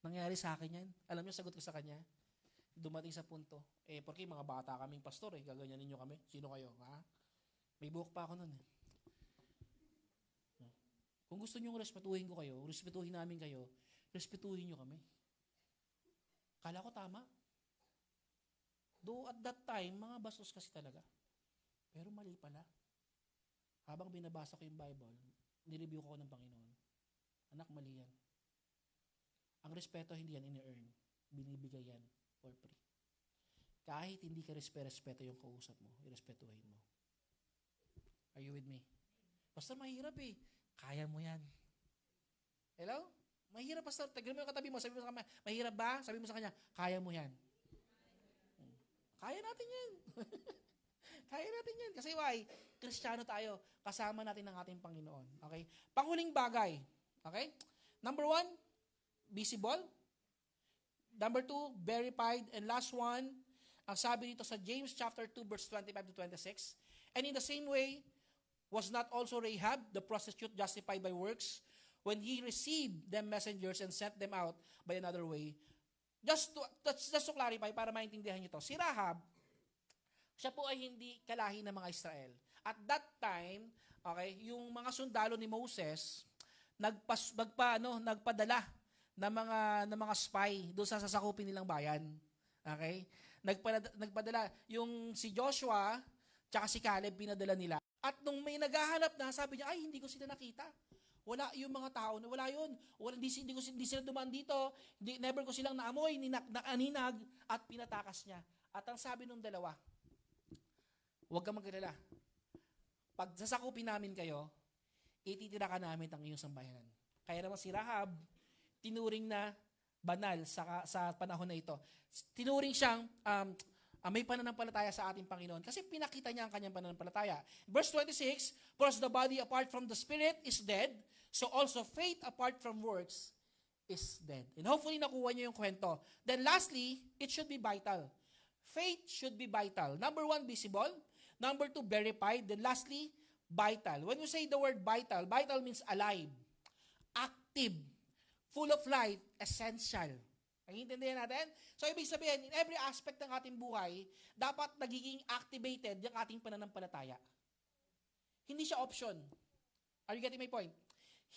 Nangyari sa akin yan. Alam niyo, sagot ko sa kanya, dumating sa punto, porque mga bata kaming pastor gaganyanin niyo kami. Sino kayo? Ha? May buhok pa ako nun eh. Kung gusto niyo respetuhin ko kayo, respetuhin namin kayo, respetuhin niyo kami. Kala ko tama. Though at that time, mga bastos kasi talaga. Pero mali pala. Habang binabasa ko yung Bible, nireview ko ng Panginoon. Anak, mali yan. Ang respeto hindi yan ini-earn. Binibigay yan for free. Kahit hindi ka respeto yung kausap mo, irespetuhin mo. Are you with me? Pastor, mahirap eh. Kaya mo yan. Hello? Mahirap, Pastor. Tignan mo yung katabi mo. Sabi mo sa kanya, mahirap ba? Sabi mo sa kanya, kaya mo yan. Kaya natin yan. Kaya natin yan. Kasi why? Kristiyano tayo. Kasama natin ang ating Panginoon. Okay? Panghuling bagay. Okay? Number 1, visible. Number 2, verified. And last one, ang sabi dito sa James chapter 2, verse 25 to 26. And in the same way, was not also Rahab, the prostitute, justified by works, when he received them messengers and sent them out by another way? Just to clarify, para maintindihan nyo to, si Rahab, siya po ay hindi kalahi ng mga Israel. At that time, okay, yung mga sundalo ni Moses, nagpadala ng mga spy doon sa sasakupin nilang bayan. Okay? Nagpadala yung si Joshua tsaka si Caleb pinadala nila. At nung may naghahanap na, sabi niya, ay, hindi ko sila nakita. Wala yung mga tao, wala yun. Hindi sila dumaan dito. Never ko silang naamoy, naaninag, at pinatakas niya. At ang sabi nung dalawa, huwag kang mag-alala. Pag sasakupin namin kayo, ititira ka namin ang iyong sambayanan. Kaya naman si Rahab, tinuring na banal sa panahon na ito. Tinuring siyang may pananampalataya sa ating Panginoon kasi pinakita niya ang kanyang pananampalataya. Verse 26, for as the body apart from the spirit is dead, so also faith apart from works is dead. And hopefully nakuha niyo yung kwento. Then lastly, it should be vital. Faith should be vital. Number 1, visible. Number 2, verified. Then lastly, vital. When you say the word vital, vital means alive, active, full of life, essential. Naiintindihan natin? So, ibig sabihin, in every aspect ng ating buhay, dapat nagiging activated yung ating pananampalataya. Hindi siya option. Are you getting my point?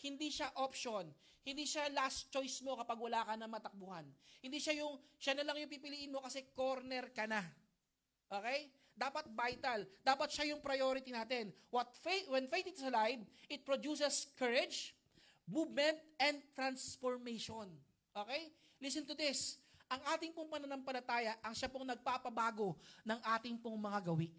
Hindi siya option. Hindi siya last choice mo kapag wala ka na matakbuhan. Hindi siya siya na lang yung pipiliin mo kasi corner ka na. Okay? Dapat vital. Dapat siya yung priority natin. When faith is alive, it produces courage, movement, and transformation. Okay? Listen to this. Ang ating pong pananampalataya, ang siya pong nagpapabago ng ating pong mga gawi.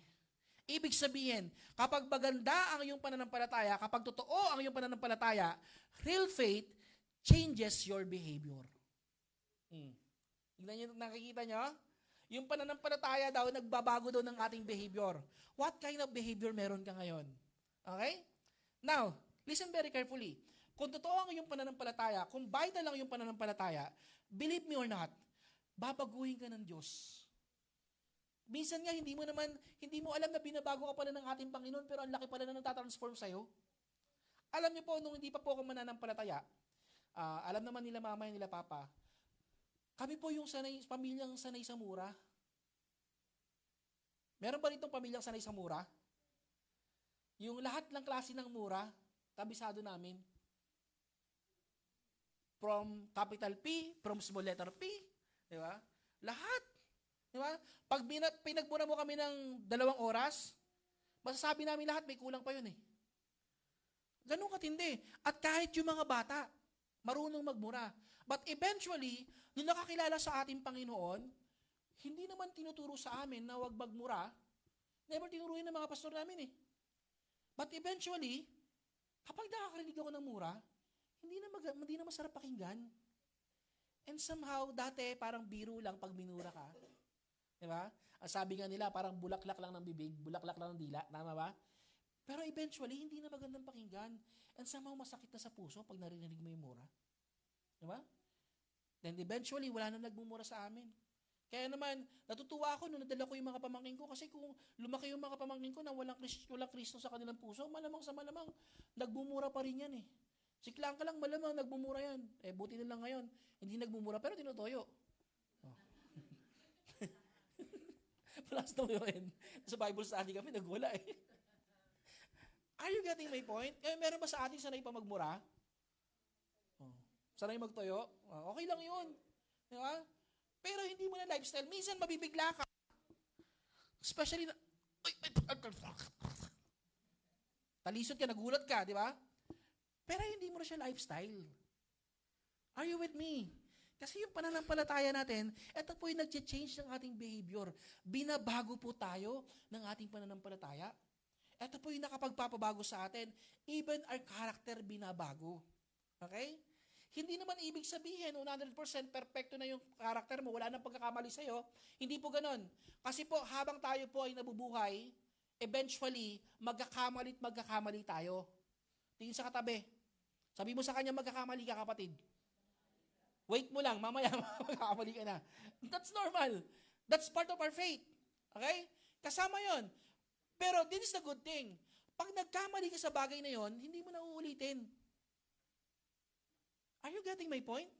Ibig sabihin, kapag maganda ang iyong pananampalataya, kapag totoo ang iyong pananampalataya, real faith changes your behavior. Nakikita nyo? Yung pananampalataya daw, nagbabago daw ng ating behavior. What kind of behavior meron ka ngayon? Okay? Now, listen very carefully. Kung totoo ang iyong pananampalataya, kung vital ang iyong pananampalataya, believe me or not, babaguhin ka ng Diyos. Minsan nga, hindi mo alam na binabago ka pala ng ating Panginoon, pero ang laki pala na natatransform sa'yo. Alam niyo po, nung hindi pa po ako mananampalataya, alam naman nila mama, nila papa, kami po yung pamilyang sanay sa mura. Meron ba ritong pamilyang sanay sa mura? Yung lahat ng klase ng mura, kabisado namin. From capital P, from small letter P, di ba? Lahat. Di ba? Pag pinagmura mo kami ng 2 oras, masasabi namin lahat, may kulang pa yun eh. Ganun katindi. At kahit yung mga bata, marunong magmura. But eventually, nung nakakilala sa ating Panginoon, hindi naman tinuturo sa amin na huwag magmura. Never tinuruin ng mga pastor namin eh. But eventually, kapag nakakarinig ako ng mura, hindi na masarap pakinggan. And somehow, dati parang biro lang pag minura ka. Di ba? Ang sabi nga nila, parang bulaklak lang ng bibig, bulaklak lang ng dila. Tama ba? Pero eventually, hindi na magandang pakinggan. And somehow, masakit na sa puso pag narinig mo yung mura. Di ba? Then eventually, wala na nagmumura sa amin. Kaya naman, natutuwa ako nung nadala ko yung mga pamangkin ko kasi kung lumaki yung mga pamangkin ko na walang Kristo sa kanilang puso, malamang sa malamang, nagbumura pa rin yan eh. Siklang ka lang, malamang nagbumura yan. Buti na lang ngayon. Hindi nagbumura, pero tinutoyo. Oh. Plus na yun. Sa Bible study kami, nagwala eh. Are you getting my point? Meron ba sa atin sanay pa magmura? Oh. Sanay magtoyo? Oh, okay lang yun. Di ba? Pero hindi mo na lifestyle. Minsan mabibigla ka. Especially na, talisod ka, nagulat ka, di ba? Pero hindi mo na siya lifestyle. Are you with me? Kasi yung pananampalataya natin, ito po yung nag-change ng ating behavior. Binabago po tayo ng ating pananampalataya. Ito po yung nakapagpapabago sa atin. Even our character binabago. Okay? Hindi naman ibig sabihin, 100% perfecto na yung character mo, wala nang pagkakamali sa'yo. Hindi po ganon. Kasi po, habang tayo po ay nabubuhay, eventually, magkakamali tayo. Tingin sa katabi. Sabi mo sa kanya, magkakamali ka, kapatid. Wait mo lang, mamaya magkakamali ka na. That's normal. That's part of our faith. Okay? Kasama yon. Pero this is the good thing. Pag nagkamali ka sa bagay na yon, hindi mo na uulitin. Are you getting my point?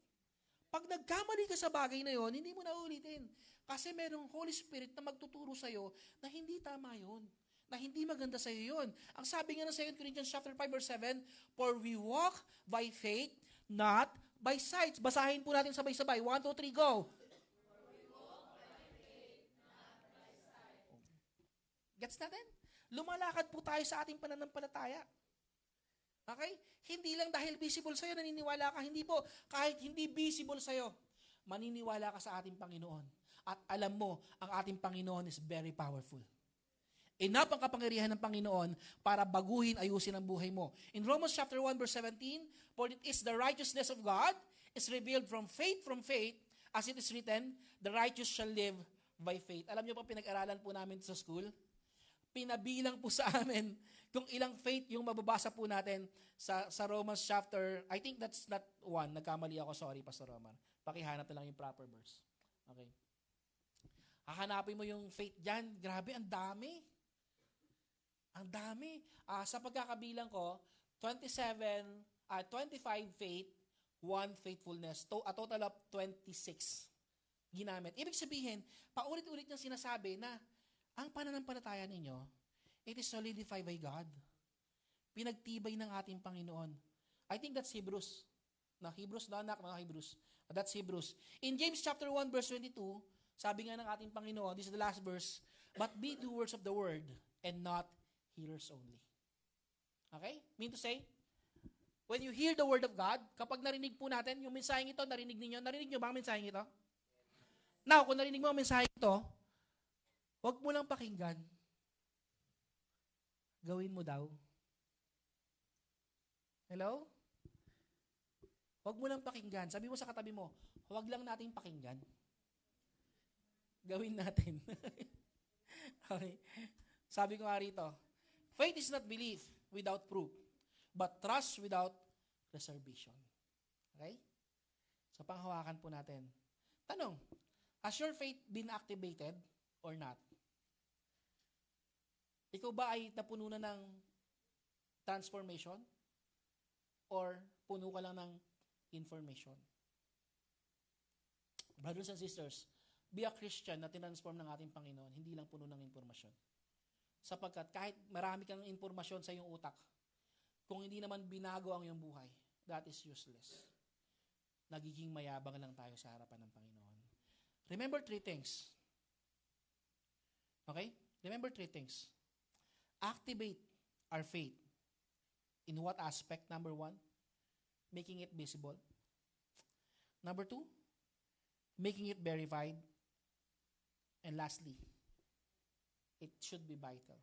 Pag nagkamali ka sa bagay na yon, hindi mo na uulitin. Kasi merong Holy Spirit na magtuturo sa'yo na hindi tama yon, na hindi maganda sa'yo yun. Ang sabi nga ng 2 Corinthians chapter 5 verse 7, for we walk by faith, not by sight. Basahin po natin sabay-sabay. 1, 2, 3, go! Gets natin? Lumalakad po tayo sa ating pananampalataya. Okay? Hindi lang dahil visible sa'yo, naniniwala ka. Hindi po, kahit hindi visible sa'yo, maniniwala ka sa ating Panginoon. At alam mo, ang ating Panginoon is very powerful. Enough ang kapangyarihan ng Panginoon para baguhin, ayusin ang buhay mo. In Romans chapter 1 verse 17, for it is the righteousness of God is revealed from faith, as it is written, the righteous shall live by faith. Alam niyo po, pinag-aralan po namin sa school, pinabilang po sa amin kung ilang faith yung mababasa po natin sa Romans chapter, I think that's not 1, nagkamali ako, sorry, Pastor Roman. Pakihanap na lang yung proper verse. Okay. Hahanapin mo yung faith dyan, grabe, ang dami. Ang dami. Sa pagkakabilang ko, 25 faith, 1 faithfulness, a total of 26 ginamit. Ibig sabihin, paulit-ulit niyang sinasabi na ang pananampalataya ninyo, it is solidified by God. Pinagtibay ng ating Panginoon. I think that's Hebrews. Hebrews na anak, mga Hebrews. That's Hebrews. In James chapter 1 verse 22, sabi nga ng ating Panginoon, this is the last verse, but be doers of the word and not hearers only. Okay? Mean to say, when you hear the word of God, kapag narinig po natin, yung mensaheng ito, narinig nyo ba ang mensaheng ito? Now, kung narinig mo ang mensaheng ito, huwag mo lang pakinggan. Gawin mo daw. Hello? Huwag mo lang pakinggan. Sabi mo sa katabi mo, huwag lang natin pakinggan. Gawin natin. Okay. Sabi ko nga rito, faith is not belief without proof, but trust without reservation. Okay? So, panghawakan po natin. Tanong, has your faith been activated or not? Ikaw ba ay napuno na ng transformation? Or puno ka lang ng information? Brothers and sisters, be a Christian na tinransform ng ating Panginoon, hindi lang puno ng informasyon. Sapagkat kahit marami kang informasyon sa iyong utak, kung hindi naman binago ang iyong buhay, that is useless. Nagiging mayabang lang tayo sa harapan ng Panginoon. Remember 3 things. Okay? Remember 3 things. Activate our faith. In what aspect? Number 1, making it visible. Number 2, making it verified. And lastly, it should be vital.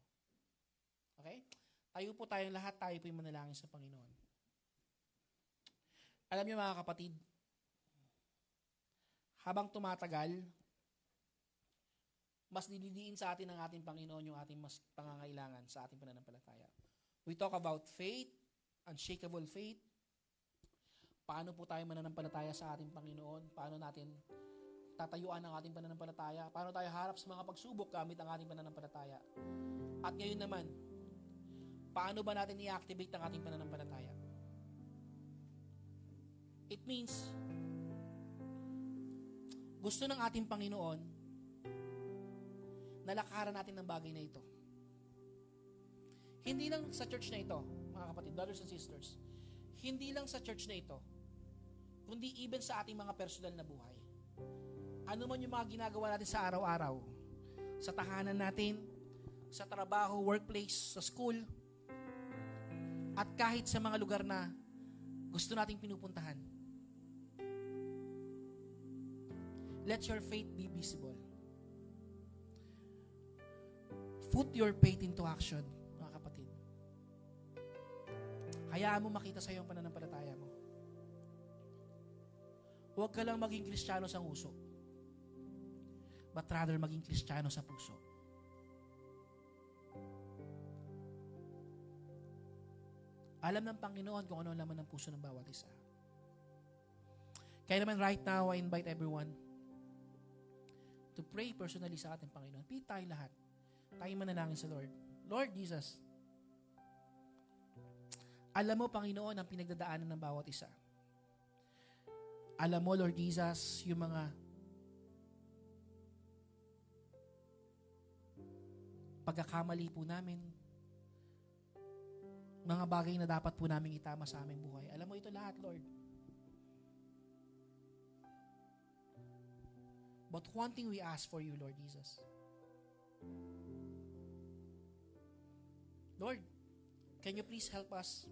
Okay? Tayo po tayong lahat, tayo po yung manalangin sa Panginoon. Alam niyo mga kapatid, habang tumatagal, mas didiin sa atin ng ating Panginoon yung ating mas pangangailangan sa ating pananampalataya. We talk about faith, unshakable faith. Paano po tayo mananampalataya sa ating Panginoon? Paano natin tatayuan ang ating pananampalataya? Paano tayo harap sa mga pagsubok gamit ang ating pananampalataya? At ngayon naman, paano ba natin i-activate ang ating pananampalataya? It means, gusto ng ating Panginoon na lakaran natin ng bagay na ito. Hindi lang sa church na ito, mga kapatid, brothers and sisters, hindi lang sa church na ito, kundi even sa ating mga personal na buhay. Ano man yung mga ginagawa natin sa araw-araw, sa tahanan natin, sa trabaho, workplace, sa school, at kahit sa mga lugar na gusto nating pinupuntahan. Let your faith be visible. Put your faith into action, mga kapatid. Hayaan mo makita sa iyong pananampalataya mo. Huwag ka lang maging Kristiyano sa nguso, but rather maging Kristiyano sa puso. Alam ng Panginoon kung ano ang laman ng puso ng bawat isa. Kaya naman right now, I invite everyone to pray personally sa ating Panginoon. Pray tayo lahat. Tayo manalangin sa Lord. Lord Jesus, alam mo, Panginoon, ang pinagdadaanan ng bawat isa. Alam mo, Lord Jesus, yung mga pagkakamali po namin, mga bagay na dapat po namin itama sa aming buhay. Alam mo ito lahat, Lord. But one thing we ask for you, Lord Jesus. Lord, can you please help us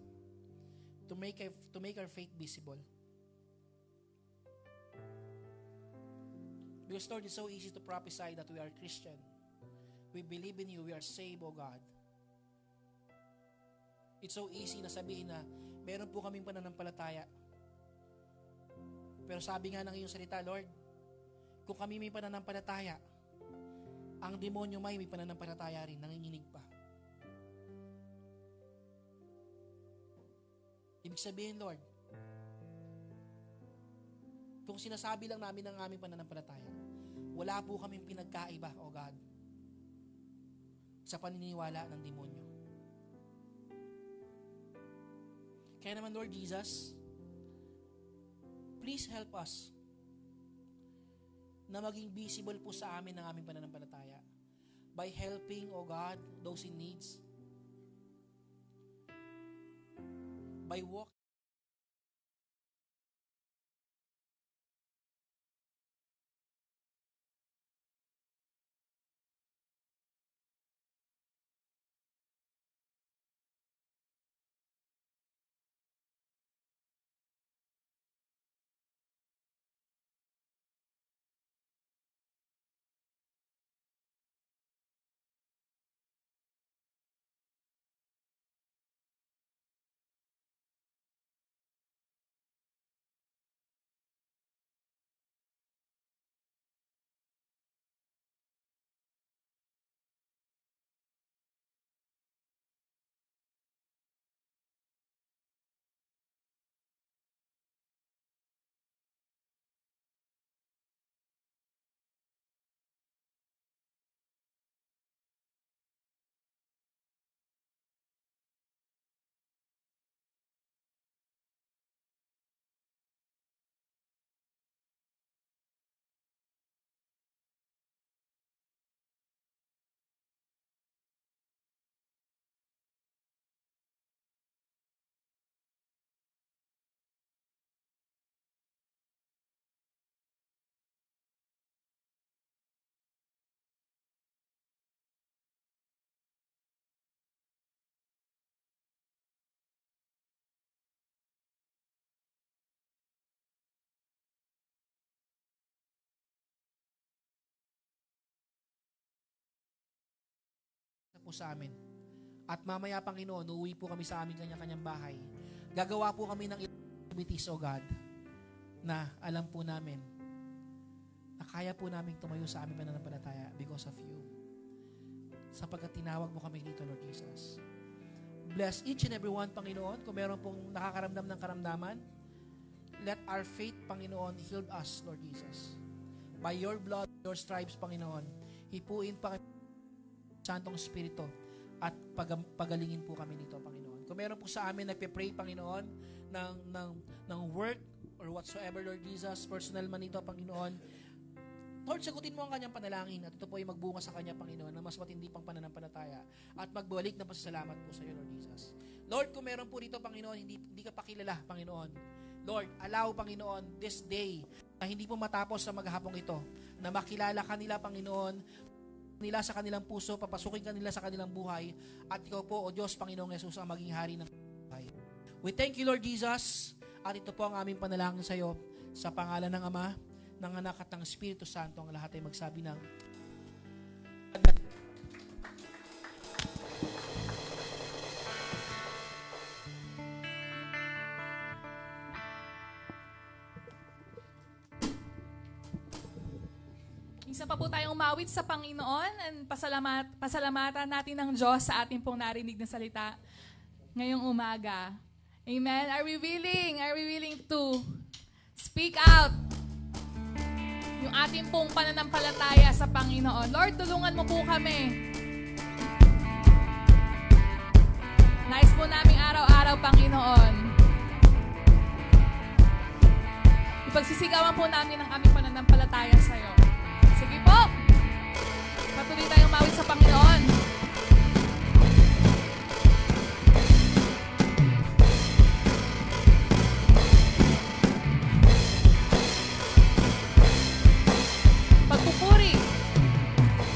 to make our faith visible? Because Lord, it's so easy to prophesy that we are Christian. We believe in you. We are saved, O God. It's so easy na sabihin na meron po kaming pananampalataya. Pero sabi nga ng iyong salita, Lord, kung kami may pananampalataya, ang demonyo may pananampalataya rin, nanginginig pa. Ibig sabihin, Lord, kung sinasabi lang namin ng aming pananampalataya, wala po kaming pinagkaiba, O God, sa paniniwala ng demonyo. Kaya naman, Lord Jesus, please help us na maging visible po sa amin ng aming pananampalataya by helping, O God, those in needs, by walking po sa amin. At mamaya, Panginoon, uuwi po kami sa aming kanya-kanyang bahay. Gagawa po kami ng activities, O God, na alam po namin na kaya po namin tumayo sa aming pananampalataya because of you. Sapagkat tinawag mo kami dito, Lord Jesus. Bless each and every one, Panginoon. Kung meron pong nakakaramdam ng karamdaman, let our faith, Panginoon, heal us, Lord Jesus. By your blood, your stripes, Panginoon, hipuin pa Santong Espiritu at pagalingin po kami nito, Panginoon. Kung meron po sa amin nagpe-pray, Panginoon, ng work or whatsoever, Lord Jesus, personal man ito, Panginoon, Lord, sagutin mo ang kanyang panalangin at ito po ay magbunga sa kanya, Panginoon, na mas matindi pang pananampalataya at magbalik na pasasalamat po sa iyo, Lord Jesus. Lord, kung meron po dito, Panginoon, hindi ka pakilala, Panginoon. Lord, allow, Panginoon, this day na hindi po matapos sa maghapong ito, na makilala ka nila, Panginoon, nila sa kanilang puso, papasukin ka nila sa kanilang buhay, at ikaw po, O Diyos, Panginoong Yesus, ang maging hari ng buhay. We thank you, Lord Jesus, at ito po ang aming panalangin sa iyo, sa pangalan ng Ama, ng Anak at ng Espiritu Santo, ang lahat ay magsabi ng
Isa pa po tayong umawit sa Panginoon and pasalamatan natin ng Diyos sa ating pong narinig na salita ngayong umaga. Amen. Are we willing to speak out yung ating pong pananampalataya sa Panginoon? Lord, tulungan mo po kami. Nais po namin araw-araw, Panginoon. Ipagsisigawan po namin ang aming pananampalataya sa iyo. Sige po. Patuloy tayong umawit sa Panginoon. Pagpupuri.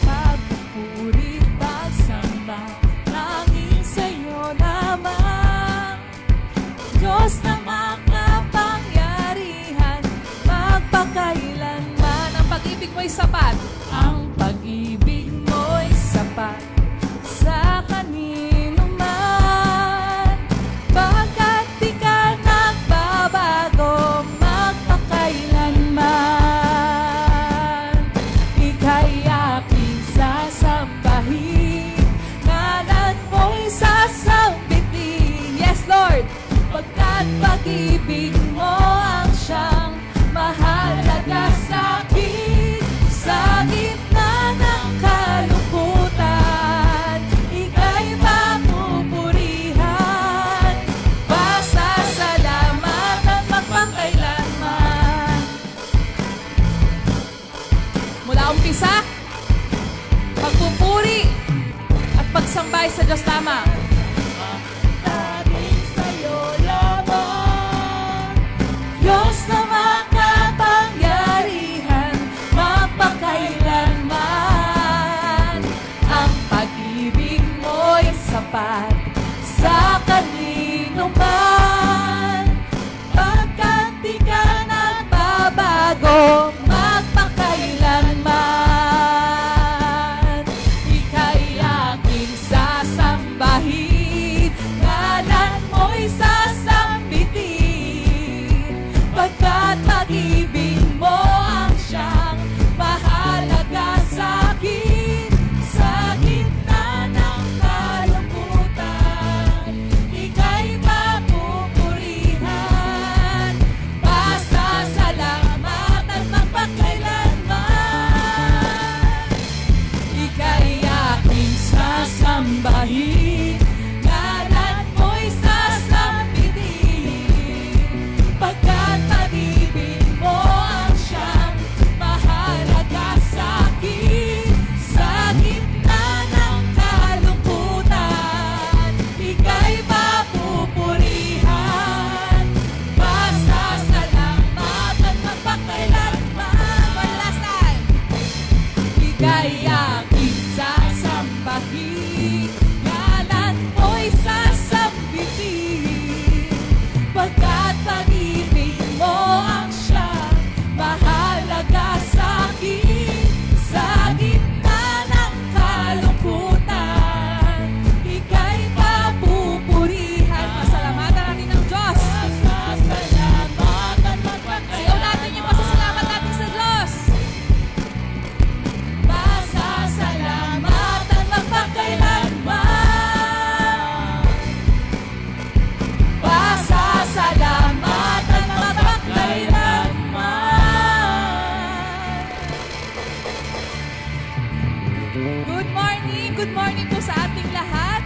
Pagpupuri, pagsamba, tanging sa'yo lamang. Diyos na makapangyarihan, magpakailanman.
Ang pag-ibig mo'y sapat.
Ang pag-ibig mo'y sapat sa kanino man. Pagkat di ka nagbabago, magpakailanman. pag-ibig mo ang siyang mahalaga sa'kin. Sa gitna ng kalungkutan, ika'y papupurihan. Pasasalamatan magpakailanman.
Mula umpisa, pagpupuri at pagsambay sa Diyos lamang.
Laging sa'yo lamang, Diyos na makapangyarihan, mapakailanman. Ang pag-ibig mo'y sapat sa kanino man, pagkat di ka nagbabago, magpakailanman. Ika'y aking sasambahin, ngalan mo'y sasambitin, pagkat pag-ibig mo ang siyang mahalaga sa'kin. Sa gitna ng kalungkutan, ika'y papupurihan. Pasasalamatan magpakailanman. Ika'y aking sasambahin, ngalan mo'y sasambitin, pagkat pag-ibig mo ang siyang mahalaga sa'kin. Sa gitna ng kalungkutan, ika'y papupurihan. Pasasalamatan magpakailanman. One last time. Ika'y aking sasambahin, ngalan mo'y sasambitin, pagkat pag-ibig mo ang siyang mahalaga sa'kin. Sa gitna ng kalungkutan, ika'y papupurihan.
Pasalamatan natin ang Diyos.
Pasasalamatan
Sigaw natin yung pasasalamat natin sa Diyos.
Pasasalamatan magpakailanman. Pasasalamatan magpakailanman.
Good morning po sa ating lahat.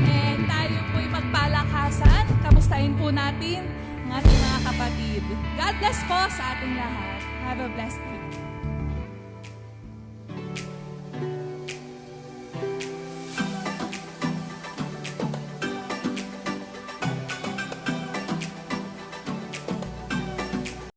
And tayo po'y magpalakasan. Kamustahin po natin ang ating mga kapatid. God bless po sa ating lahat. Have a blessed week.